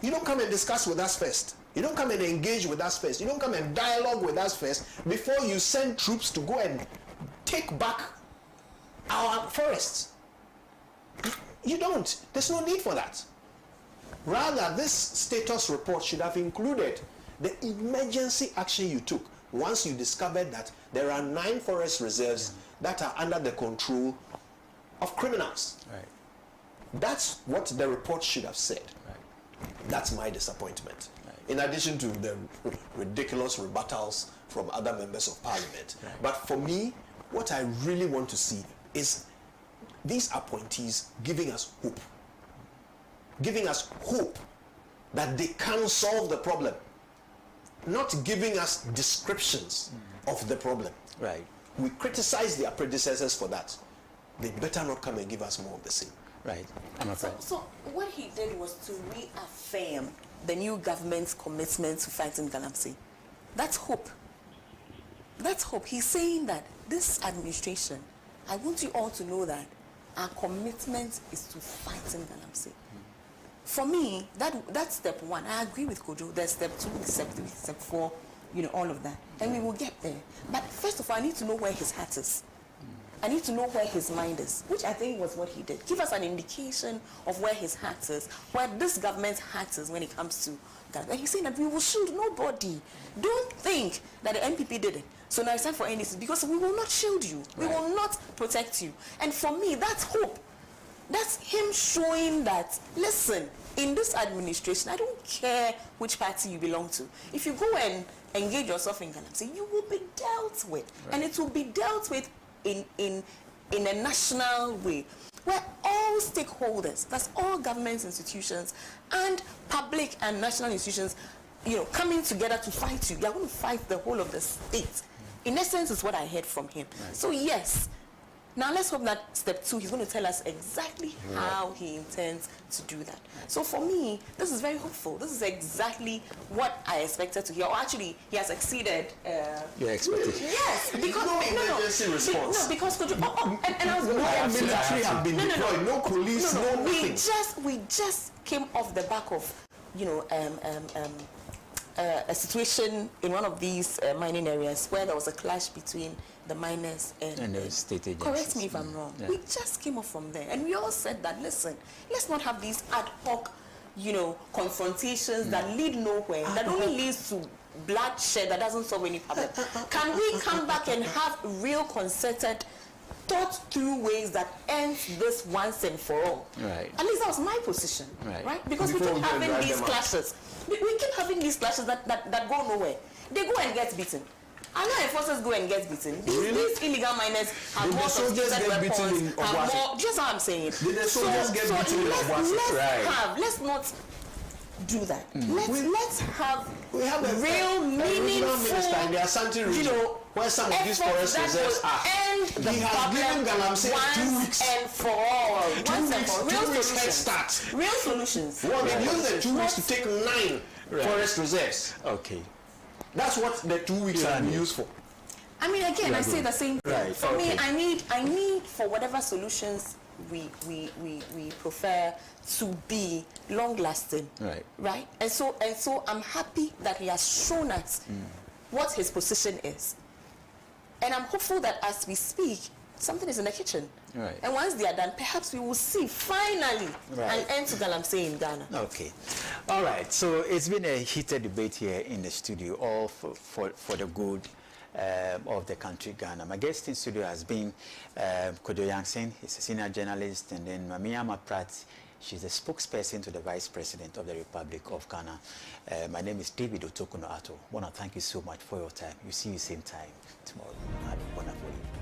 You don't come and discuss with us first. You don't come and engage with us first. You don't come and dialogue with us first before you send troops to go and take back our forests. You don't. There's no need for that. Rather, this status report should have included the emergency action you took once you discovered that there are 9 forest reserves that are under the control of criminals. Right. That's what the report should have said. Right. That's my disappointment. Right. In addition to the ridiculous rebuttals from other members of parliament. Right. But for me, what I really want to see is these appointees giving us hope. Giving us hope that they can solve the problem. Not giving us descriptions of the problem. Right. We criticize their predecessors for that. They better not come and give us more of the same. Right. I'm afraid. So what he did was to reaffirm the new government's commitment to fighting galamsey. That's hope. That's hope. He's saying that this administration, I want you all to know that our commitment is to fighting galamsey. For me, that's step 1. I agree with Kojo. There's step 2, step 3, step 4, all of that. And we will get there. But first of all, I need to know where his heart is. I need to know where his mind is, which I think was what he did. Give us an indication of where his heart is, where this government's heart is when it comes to Ghana. And he's saying that we will shield nobody. Don't think that the MPP did it. So now it's time for NDC, because we will not shield you. Right. We will not protect you. And for me, that's hope. That's him showing that, listen, in this administration, I don't care which party you belong to. If you go and engage yourself in galamsey, you will be dealt with. Right. And it will be dealt with in a national way, where all stakeholders, that's all government institutions and public and national institutions, coming together to fight you. They are going to fight the whole of the state. In essence, is what I heard from him. Right. So yes, now let's hope that step 2, he's going to tell us exactly how he intends to do that. So for me, this is very hopeful. This is exactly what I expected to hear. Or actually, he has exceeded your expectation. Yes, because no emergency response. No, because and I was no military have been deployed, no police, no nothing. We just came off the back of a situation in one of these mining areas where there was a clash between the miners and the state agencies. Correct me if I'm wrong. Yeah. We just came off from there, and we all said that, listen, let's not have these ad hoc, confrontations that lead nowhere, that only leads to bloodshed that doesn't solve any problem. Can we come back and have real concerted, thought-through ways that ends this once and for all? Right. At least that was my position. Right? Because we keep having these clashes. We keep having these clashes that go nowhere. They go and get beaten. Our enforcers go and get beaten. These illegal miners have more sophisticated weapons. Just how I'm saying. Did the soldiers get beaten in let's not do that. Let's have a real, meaningful Minister, in the Asante region, where some of these forest reserves are, he has given Galamsey 2 weeks. And for all. 2 weeks, Real 2 weeks head solutions. start. Real solutions. Well, they use the 2 weeks to take 9 forest reserves. Okay. That's what the 2 weeks are used for. I mean, again, I say the same thing. Right. For me, I need for whatever solutions we prefer to be long lasting. Right. Right. And so I'm happy that he has shown us what his position is. And I'm hopeful that as we speak, something is in the kitchen. Right. And once they are done, perhaps we will see finally an end to Galamsey in Ghana. Okay. All right. So it's been a heated debate here in the studio, all for the good of the country, Ghana. My guest in studio has been Kojo Yankson. He's a senior journalist, and then Mamia Maprat. She's the spokesperson to the Vice President of the Republic of Ghana. My name is David Otokuno Ato. I want to thank you so much for your time. You see you same time tomorrow. Have a wonderful evening.